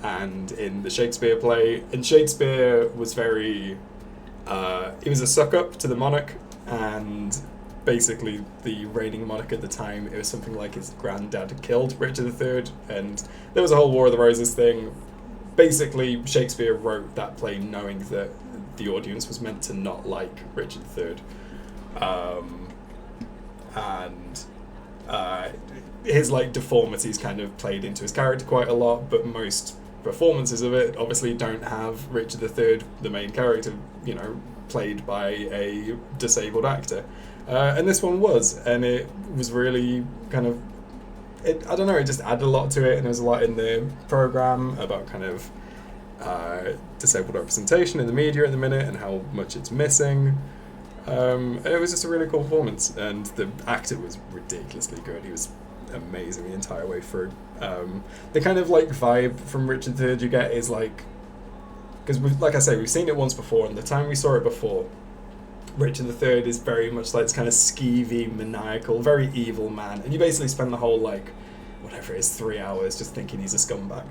And in the Shakespeare play, and Shakespeare was very, he was a suck-up to the monarch, and basically the reigning monarch at the time, it was something like his granddad killed Richard III, and there was a whole War of the Roses thing. Basically, Shakespeare wrote that play knowing that the audience was meant to not like Richard III. His like deformities kind of played into his character quite a lot, but most performances of it obviously don't have Richard III, the main character, you know, played by a disabled actor. And this one was, and it was really kind of, I don't know, it just added a lot to it, and there was a lot in the program about kind of disabled representation in the media at the minute and how much it's missing. It was just a really cool performance, and the actor was ridiculously good. He was amazing the entire way through. The kind of like vibe from Richard III you get is like, because like I say, we've seen it once before, and the time we saw it before, Richard III is very much like this kind of skeevy, maniacal, very evil man, and you basically spend the whole like, whatever it is, 3 hours just thinking he's a scumbag.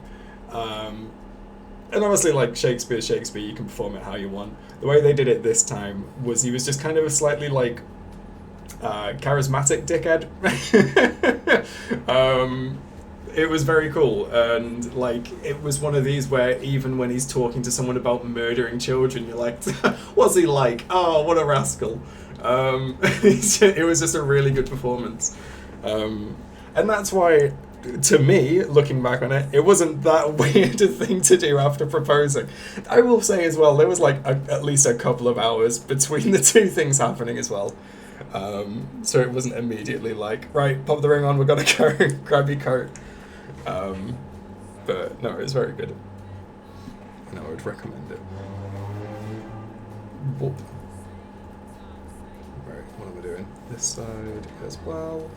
And obviously, like, Shakespeare, you can perform it how you want. The way they did it this time was he was just kind of a slightly, like, charismatic dickhead. It was very cool, and, like, it was one of these where even when he's talking to someone about murdering children, you're like, what's he like? Oh, what a rascal. It was just a really good performance. And that's why, to me, looking back on it, it wasn't that weird a thing to do after proposing. I will say as well, there was like at least a couple of hours between the two things happening as well. So it wasn't immediately like, right, pop the ring on, we're gonna go, grab your coat. But no, it was very good. And I would recommend it. Whoop. Right, what am I doing? This side as well.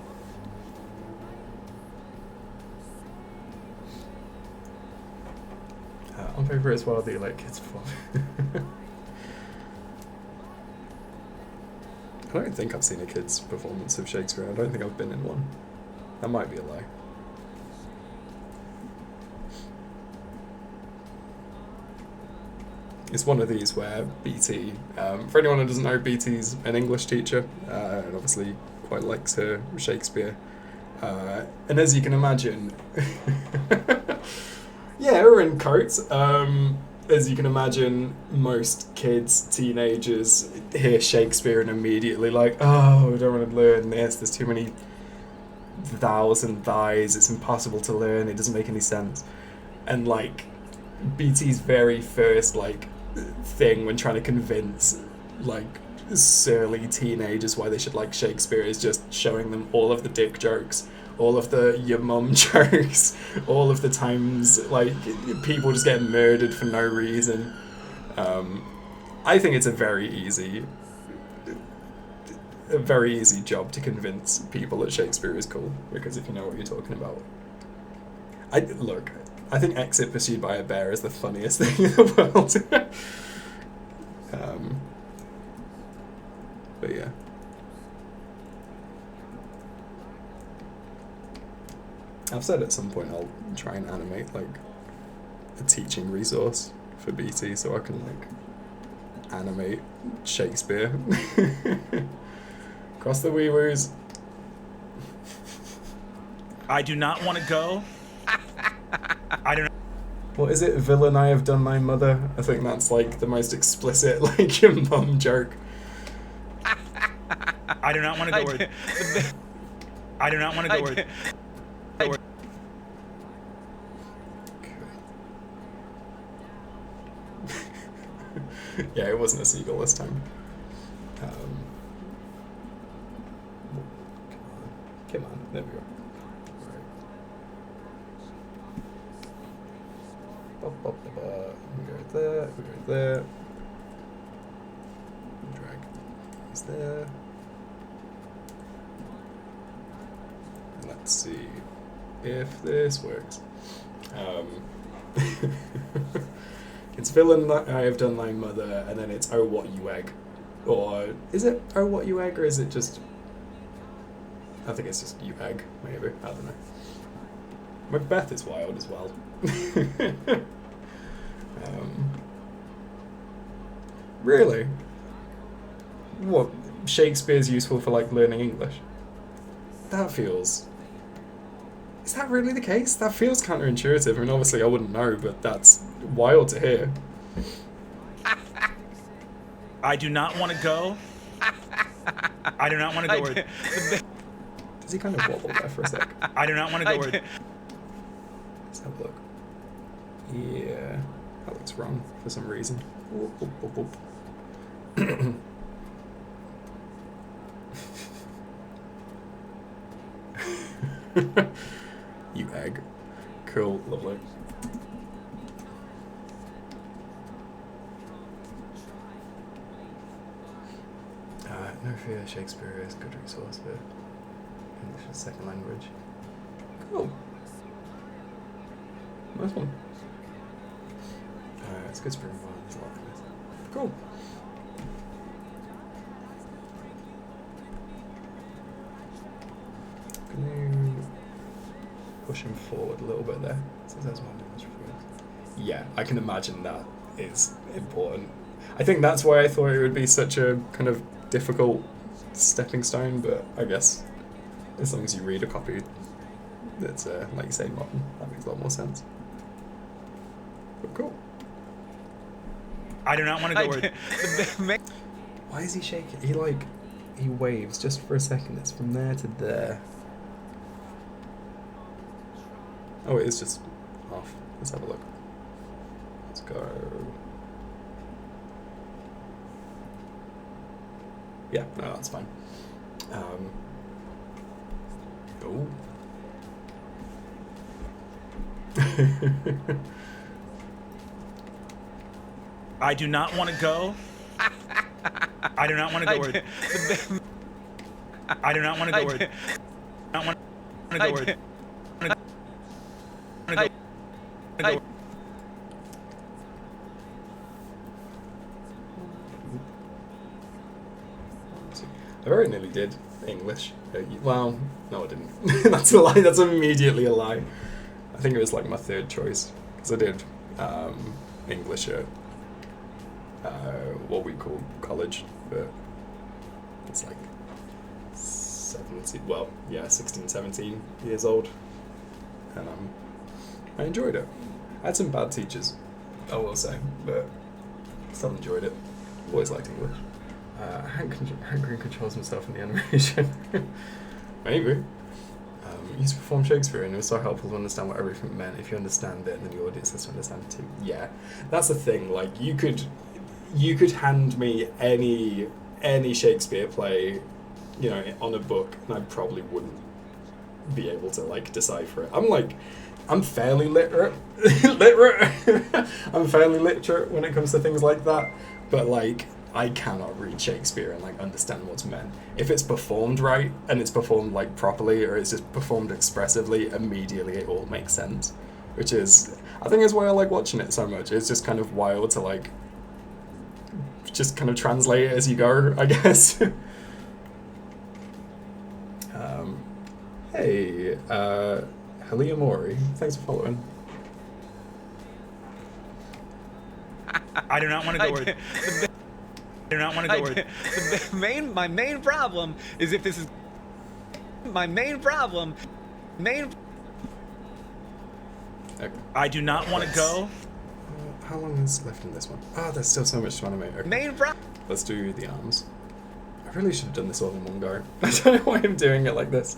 On paper as well, do you like kids perform? I don't think I've seen a kid's performance of Shakespeare. I don't think I've been in one. That might be a lie. It's one of these where BT, for anyone who doesn't know, BT's an English teacher, and obviously quite likes her Shakespeare. And as you can imagine, yeah, we're in coats. As you can imagine, most kids, teenagers, hear Shakespeare and immediately like, oh, I don't want to learn this. There's too many thous and thys. It's impossible to learn. It doesn't make any sense. And like, BT's very first like thing when trying to convince like surly teenagers why they should like Shakespeare is just showing them all of the dick jokes, all of the your mum jokes, all of the times like people just getting murdered for no reason. I think it's a very easy job to convince people that Shakespeare is cool, because if you know what you're talking about. I think Exit Pursued by a Bear is the funniest thing in the world. But yeah. I've said at some point I'll try and animate like a teaching resource for BT so I can like animate Shakespeare. Cross the wee-woos. I do not want to go. I don't know. What is it? Villain, I have done my mother. I think that's like the most explicit like your mum joke. I do not want to go where. I do not want to go where. Yeah, it wasn't a seagull this time. Come on, there we go. Right. We go there, we go there. Drag is there. Let's see if this works. It's villain, I have done thy mother, and then it's oh what you egg. Or is it oh what you egg, or is it just, I think it's just you egg, maybe, I don't know. Macbeth is wild as well. Really? What, Shakespeare's useful for like learning English? That feels... Is that really the case? That feels counterintuitive. I mean, obviously I wouldn't know, but that's wild to hear. I do not want to go. I do not want to go where. Does he kind of wobble there for a sec? I do not want to go where. Let's have a look. Yeah, that looks wrong for some reason. Whoop, whoop, whoop, whoop. You egg. Cool, lovely. No fear, Shakespeare is a good resource for English as a second language. Cool. Nice one. It's good spring one. There's a lot of this. Cool. Can you push him forward a little bit there? So there's one damage. Yeah, I can imagine that is important. I think that's why I thought it would be such a kind of difficult stepping stone, but I guess as long as you read a copy that's, like you say, modern, that makes a lot more sense. But cool. I do not want to go where... Why is he shaking? He waves just for a second. It's from there to there. Oh, it is just off. Let's have a look. Let's go. Yeah, no, that's fine. Oh. I do not want to go. I do not want to go where... I do not want to go where... I don't want to go where... I very nearly did English. Well, no, I didn't. That's a lie. That's immediately a lie. I think it was like my third choice because I did English at what we call college, but it's like 16, 17 years old, and I enjoyed it. I had some bad teachers, I will say, but still enjoyed it. Always liked English. Hank Green controls himself in the animation. Maybe. He used to perform Shakespeare, and it was so helpful to understand what everything meant. If you understand it, then the audience has to understand it too. Yeah, that's the thing. Like, you could hand me any Shakespeare play, you know, on a book, and I probably wouldn't be able to like decipher it. I'm fairly literate. I'm fairly literate when it comes to things like that, but like, I cannot read Shakespeare and like understand what's meant. If it's performed right and it's performed like properly, or it's just performed expressively, immediately it all makes sense. Which is, I think, is why I like watching it so much. It's just kind of wild to like just kind of translate it as you go, I guess. Hey, Halia Mori, thanks for following. I do not want to go where... I do not want to go where... My main problem is if this is... My main problem... Okay. I do not want to go... How long is left in this one? Oh, there's still so much to animate. Okay. Main problem... Let's do the arms. I really should have done this all in one go. I don't know why I'm doing it like this.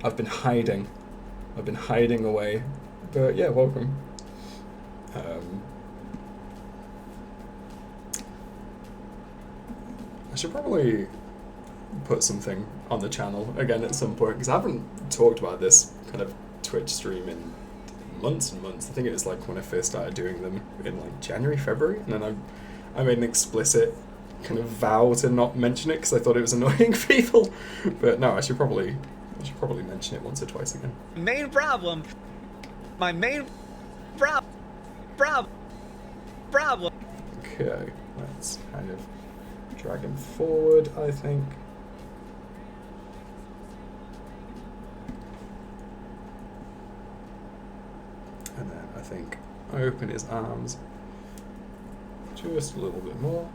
I've been hiding away. But yeah, welcome. I should probably put something on the channel again at some point, because I haven't talked about this kind of Twitch stream in months and months. I think it was like when I first started doing them in like January, February, and then I made an explicit kind of vow to not mention it because I thought it was annoying people. But no, I should probably mention it once or twice again. Main problem. My main problem. Okay, let's kind of drag him forward, I think. And then I think I open his arms just a little bit more.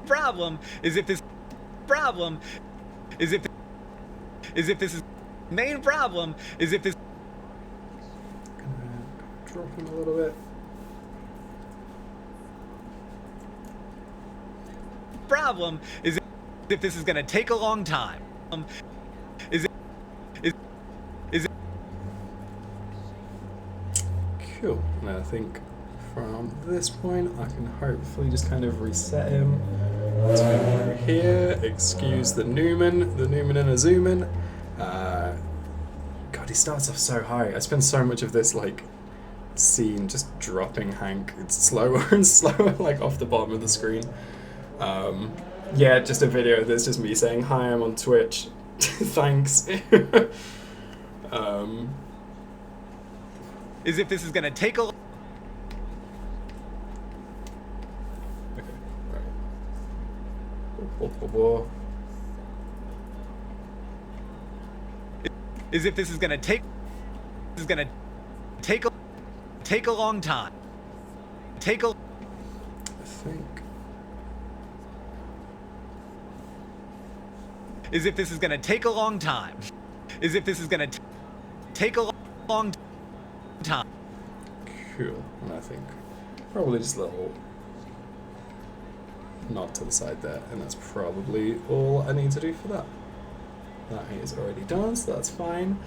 Problem is if this problem is if this is main problem is if this. Gonna drop him a little bit. Problem is if this is gonna take a long time. Is it? Cool. And I think from this point I can hopefully just kind of reset him to here. Excuse the Newman in a zoom in. God, he starts off so high. I spend so much of this like scene just dropping Hank. It's slower and slower, like off the bottom of the screen. Yeah, just a video that's just me saying, hi, I'm on Twitch. Thanks. As if this is gonna take a... Okay, right. As if this is gonna take... This is gonna take a long time. Take a... I think... As if this is gonna take a long time. As if this is gonna take a long time. Cool. And I think probably just a little nod to the side there, and that's probably all I need to do for that. That is already done, so that's fine.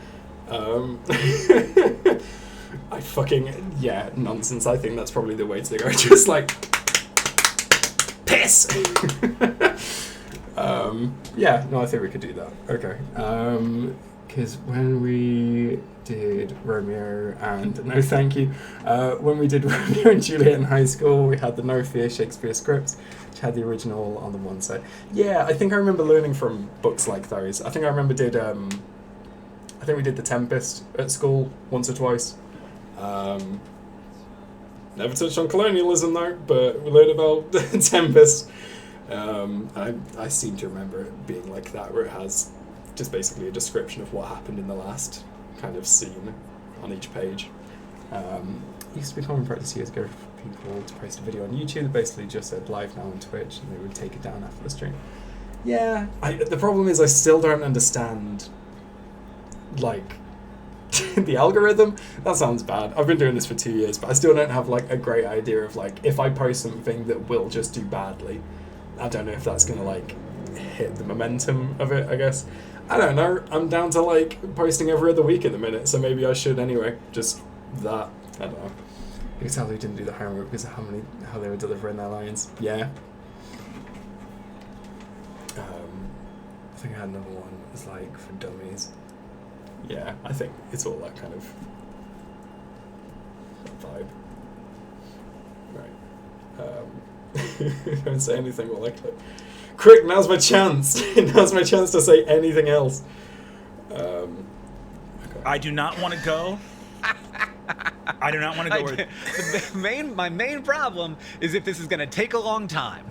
I fucking, yeah, nonsense. I think that's probably the way to go. Just like, piss! Yeah, no, I think we could do that. Okay. Because when we did Romeo and, no thank you, when we did Romeo and Juliet in high school, we had the No Fear Shakespeare scripts, which had the original on the one side. Yeah, I think I remember learning from books like those. I think I remember I think we did The Tempest at school once or twice. Never touched on colonialism though, but we learned about The Tempest. I seem to remember it being like that, where it has just basically a description of what happened in the last kind of scene on each page. It used to be common practice years ago for people to post a video on YouTube that basically just said live now on Twitch, and they would take it down after the stream. Yeah, the problem is I still don't understand, like, the algorithm. That sounds bad. I've been doing this for 2 years, but I still don't have like a great idea of like, if I post something that will just do badly, I don't know if that's gonna like hit the momentum of it, I guess. I don't know. I'm down to like posting every other week at the minute, so maybe I should anyway. Just that. I don't know. You can tell they didn't do the homework because of how they were delivering their lines. Yeah. I think I had another one. It was like for dummies. Yeah, I think it's all that kind of vibe. Right. Don't say anything while I click. Quick, now's my chance. Now's my chance to say anything else. Okay. I do not want to go. I do not want to go. My main problem is if this is gonna take a long time.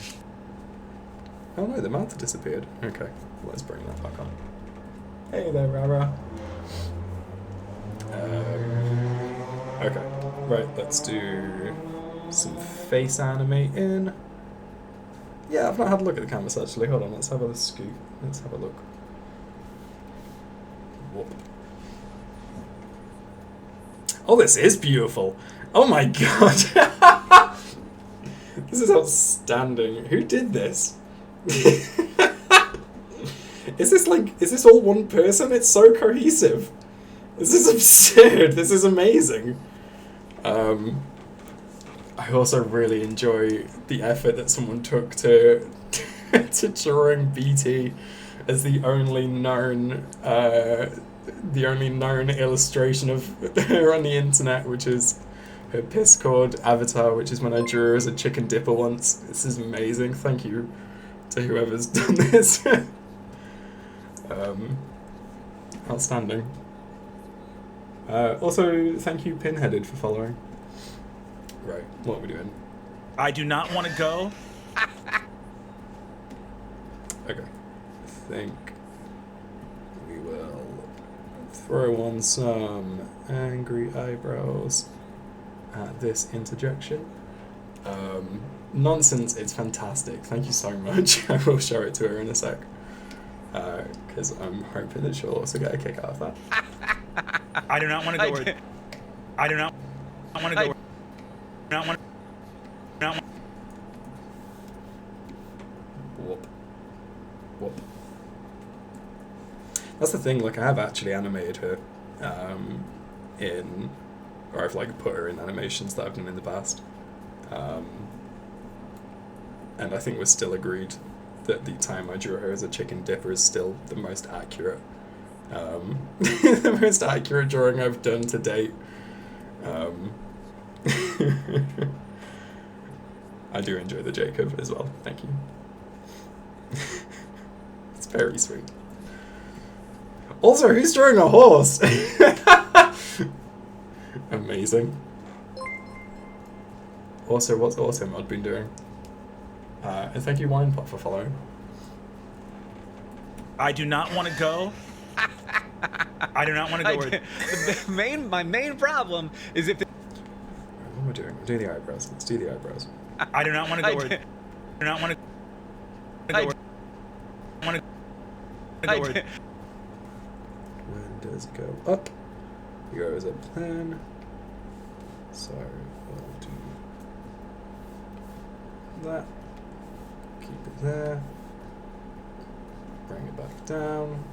Oh no, the mouth disappeared. Okay, let's bring that back on. Hey there, Rara. Okay, right, let's do some face animating. Yeah, I've not had a look at the canvas actually. Hold on, let's have a scoop. Let's have a look. Whoop. Oh, this is beautiful. Oh my god. This is outstanding. Who did this? Is this all one person? It's so cohesive. This is absurd. This is amazing. I also really enjoy the effort that someone took to to drawing BT as the only known illustration of her on the internet, which is her Piscord avatar, which is when I drew her as a chicken dipper once. This is amazing. Thank you to whoever's done this. Outstanding. Also, thank you, Pinheaded, for following. Right, what are we doing? I do not want to go. Okay. I think we will throw on some angry eyebrows at this interjection. Nonsense, it's fantastic. Thank you so much. I will show it to her in a sec. Because I'm hoping that she'll also get a kick out of that. I do not want to go. I do not want to go. Whoop. Whoop. That's the thing, like, I have actually animated her or I've like put her in animations that I've done in the past. And I think we're still agreed that the time I drew her as a chicken dipper is still the most accurate The most accurate drawing I've done to date. I do enjoy the Jacob as well, thank you. It's very sweet. Also, who's drawing a horse? Amazing. Also, what's Automod been doing? And thank you, Winepot, for following. I do not want to go. I do not want to go. My main problem is if. What am I doing? I'm doing the eyebrows. Let's do the eyebrows. I do not want to go. I do not want to go. When does it go up? It goes a plan. So we'll do that. Keep it there. Bring it back down.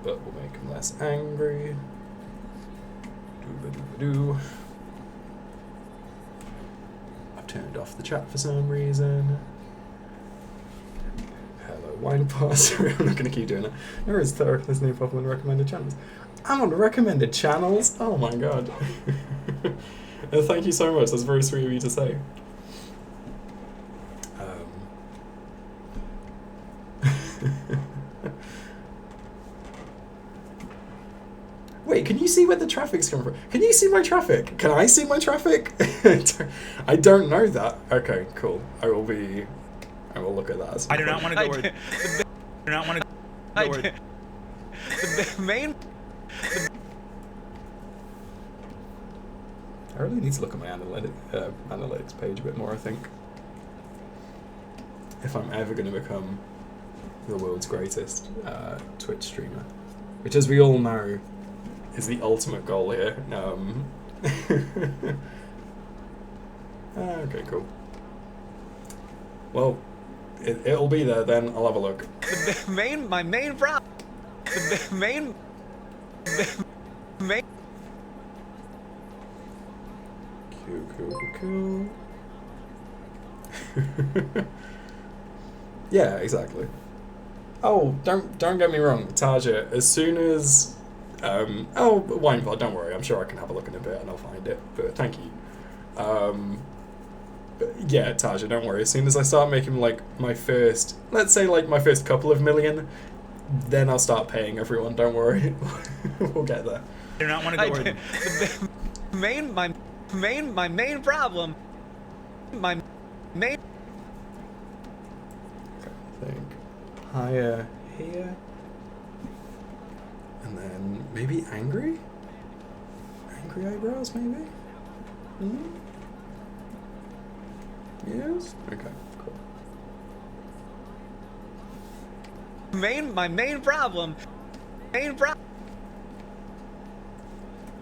But we'll make him less angry. Doo-ba-doo-ba-doo. I've turned off the chat for some reason. Hello, Winepot. Sorry, I'm not going to keep doing it. There is there's no problem in recommended channels. I'm on recommended channels? Oh my god. Thank you so much. That's very sweet of you to say. Wait, can you see where the traffic's coming from? Can you see my traffic? Can I see my traffic? I don't know that. Okay, cool. I will look at that. I do not want to go. I do not want to go. The main. I really need to look at my analytics page a bit more, I think. If I'm ever going to become the world's greatest Twitch streamer. Which, as we all know, is the ultimate goal here. Okay, cool. Well, it'll be there then. I'll have a look. My main problem. The main. Cool. Yeah, exactly. Oh, don't get me wrong, Taja. As soon as Winepot, don't worry. I'm sure I can have a look in a bit and I'll find it. But thank you. But yeah, Taja, don't worry. As soon as I start making like my first, let's say like my first couple of million, then I'll start paying everyone. Don't worry. We'll get there. I do not want to go. My main problem. My main. Okay, I think higher here, and then maybe angry eyebrows, maybe. Yes. Okay. Cool. My main problem.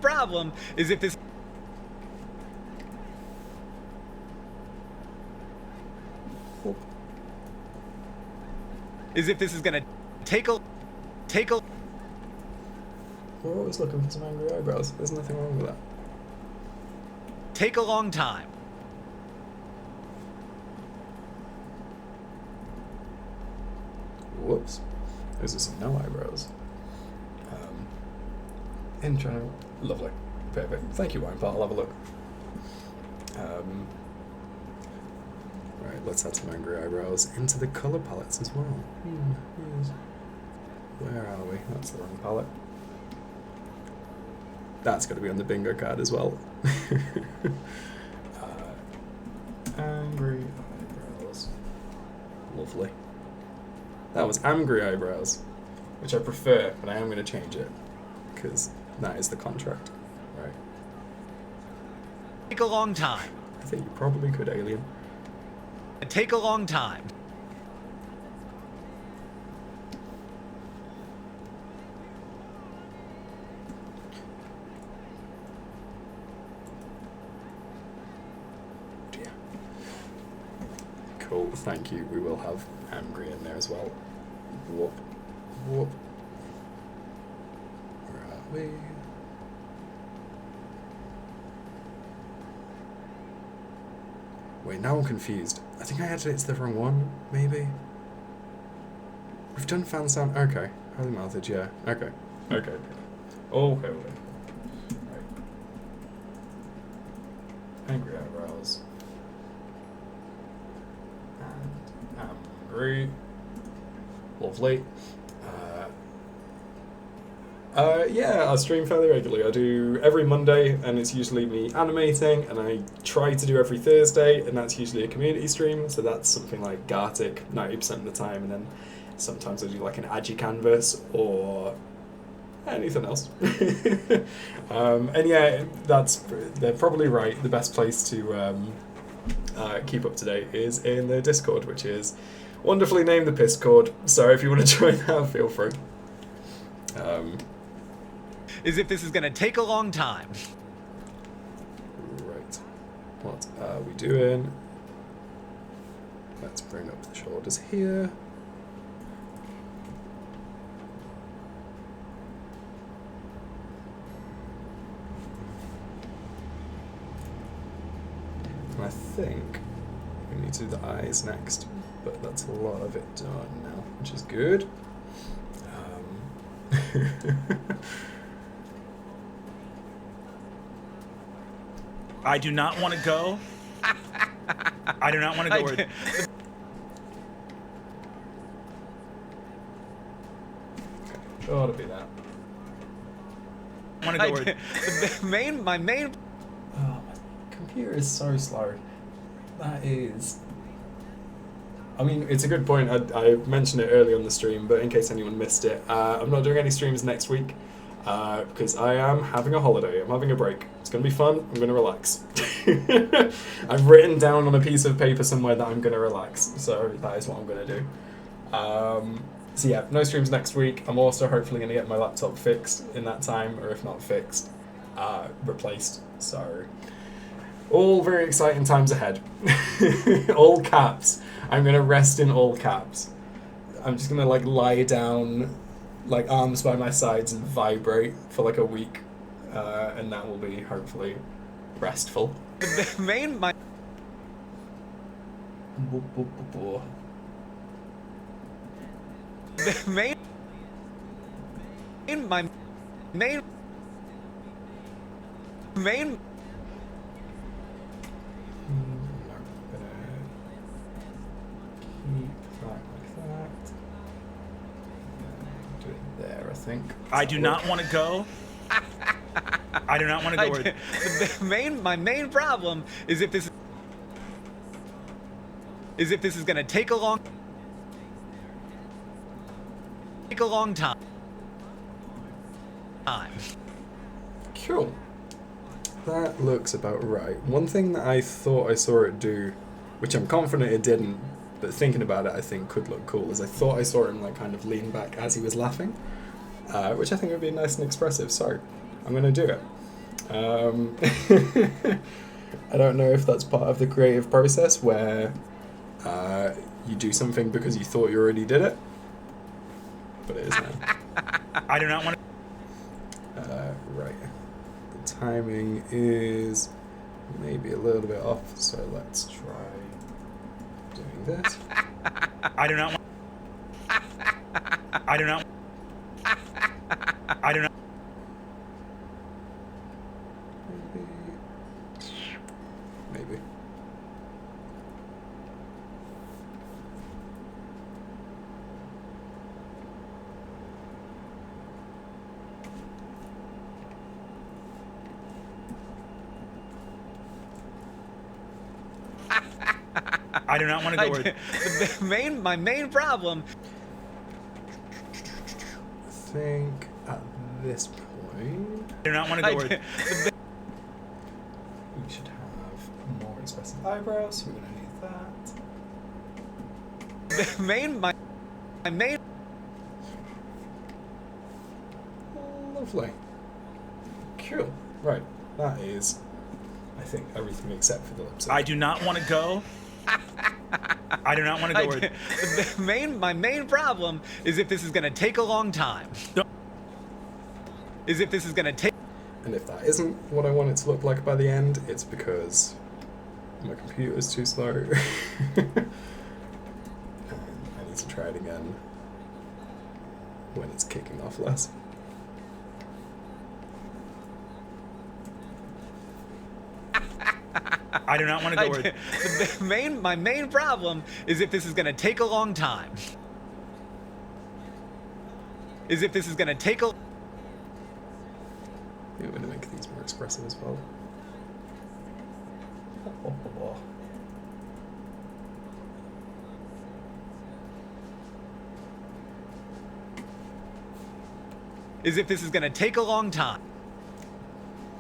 Problem is if this. Is if this is gonna take a. We're always looking for some angry eyebrows. There's nothing wrong with that. Take a long time. Whoops. Those are some no eyebrows. Intro. Lovely. Perfect. Thank you, Winepot. I'll have a look. Right, let's add some angry eyebrows into the colour palettes as well. Yes. Where are we? That's the wrong palette. That's got to be on the bingo card as well. Angry eyebrows. Lovely. That was angry eyebrows, which I prefer, but I am going to change it because that is the contract, right? Take a long time. I think you probably could, Alien. Take a long time. Dear. Cool, thank you. We will have angry in there as well. Whoop. Whoop. Where are we? Wait, now I'm confused. I think I added it to the wrong one, maybe? We've done fan sound. Okay. Highly mounted, yeah. Okay. Okay. Okay. Right. Angry eyebrows. And angry. Lovely. Yeah, I stream fairly regularly. I do every Monday, and it's usually me animating, and I try to do every Thursday, and that's usually a community stream, so that's something like Gartic 90% of the time, and then sometimes I do like an Agi canvas, or anything else. And yeah, they're probably right. The best place to keep up to date is in the Discord, which is wonderfully named the Pisscord, so if you want to join that, feel free. As if this is gonna take a long time. Right. What are we doing? Let's bring up the shoulders here. And I think we need to do the eyes next, but that's a lot of it done now, which is good. I do not want to go. I do not want to go where... Ought to be that. I want to go where... My main... Oh, my computer is so slow. That is... I mean, it's a good point. I mentioned it early on the stream, but in case anyone missed it, I'm not doing any streams next week because I am having a holiday. I'm having a break. It's going to be fun. I'm going to relax. I've written down on a piece of paper somewhere that I'm going to relax, so that is what I'm going to do. So yeah, no streams next week. I'm also hopefully going to get my laptop fixed in that time, or if not fixed, replaced. So all very exciting times ahead. All caps. I'm going to rest in all caps. I'm just going to like lie down, like arms by my sides and vibrate for like a week. And that will be hopefully restful. The main... My... The main... My main... Main... I think. I do not want to go. I do not want to go where... My main problem is if this is gonna take a long time. Cool. That looks about right. One thing that I thought I saw it do, which I'm confident it didn't, but thinking about it I think could look cool, is I thought I saw him like kind of lean back as he was laughing, which I think would be nice and expressive, so I'm going to do it. I don't know if that's part of the creative process where you do something because you thought you already did it, but it is now. I do not want to... Right. The timing is maybe a little bit off, so let's try doing this. I do not want... I do not... I do not... Maybe. I do not want to go where... My main problem... I think at this point... I do not want to go where... We should have more expressive eyebrows, so we're going to need that. My main... Lovely. Cool. Right. That is, I think, everything except for the lips. I do not want to go. I do not want to go where... My main problem is if this is going to take a long time. Is if this is going to take... And if that isn't what I want it to look like by the end, it's because my computer's too slow. And I need to try it again. when it's kicking off less. I do not want to go where... My main problem is if this is going to take a long time. Yeah, I'm going to make these more expressive as well. Is if this is going to take a long time.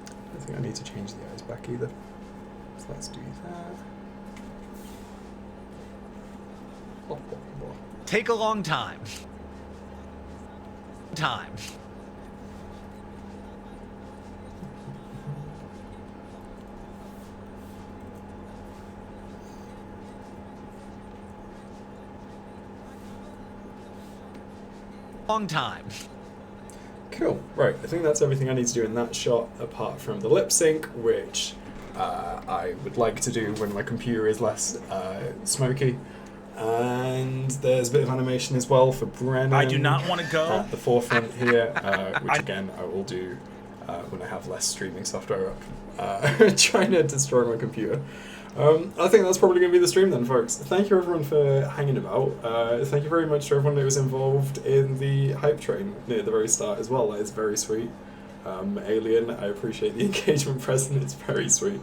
I don't think I need to change the eyes back either. So let's do that. Take a long time. Long time. Cool. Right, I think that's everything I need to do in that shot, apart from the lip sync, which I would like to do when my computer is less smoky. And there's a bit of animation as well for Brennan. I do not want to go at the forefront here, which again I will do when I have less streaming software up. Trying to destroy my computer. I think that's probably going to be the stream then, folks. Thank you everyone for hanging about. Thank you very much to everyone that was involved in the hype train near the very start as well. That is very sweet. Alien, I appreciate the engagement present. It's very sweet.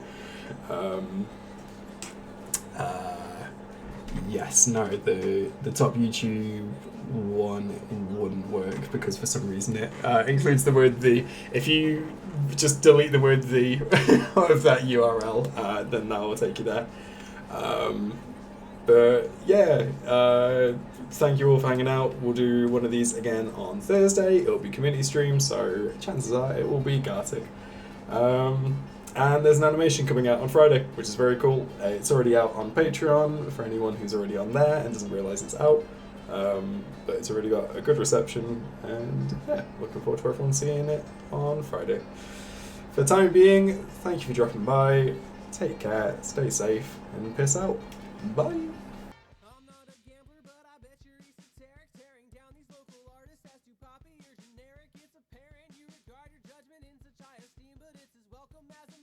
Yes, no, the top YouTube one wouldn't work because for some reason it includes the word the. If you just delete the word the of that URL, then that will take you there. But yeah, thank you all for hanging out. We'll do one of these again on Thursday. It'll be community stream, so chances are it will be Gartic. And there's an animation coming out on Friday, which is very cool. It's already out on Patreon for anyone who's already on there and doesn't realise it's out. But it's already got a good reception, and yeah, looking forward to everyone seeing it on Friday. For the time being, thank you for dropping by. Take care, stay safe, and piss out. Bye. I'm not a gambler, but I bet you're esoteric. Tearing down these local artists as too poppy or generic. It's apparent you regard your judgment in such high esteem, but it's as welcome as a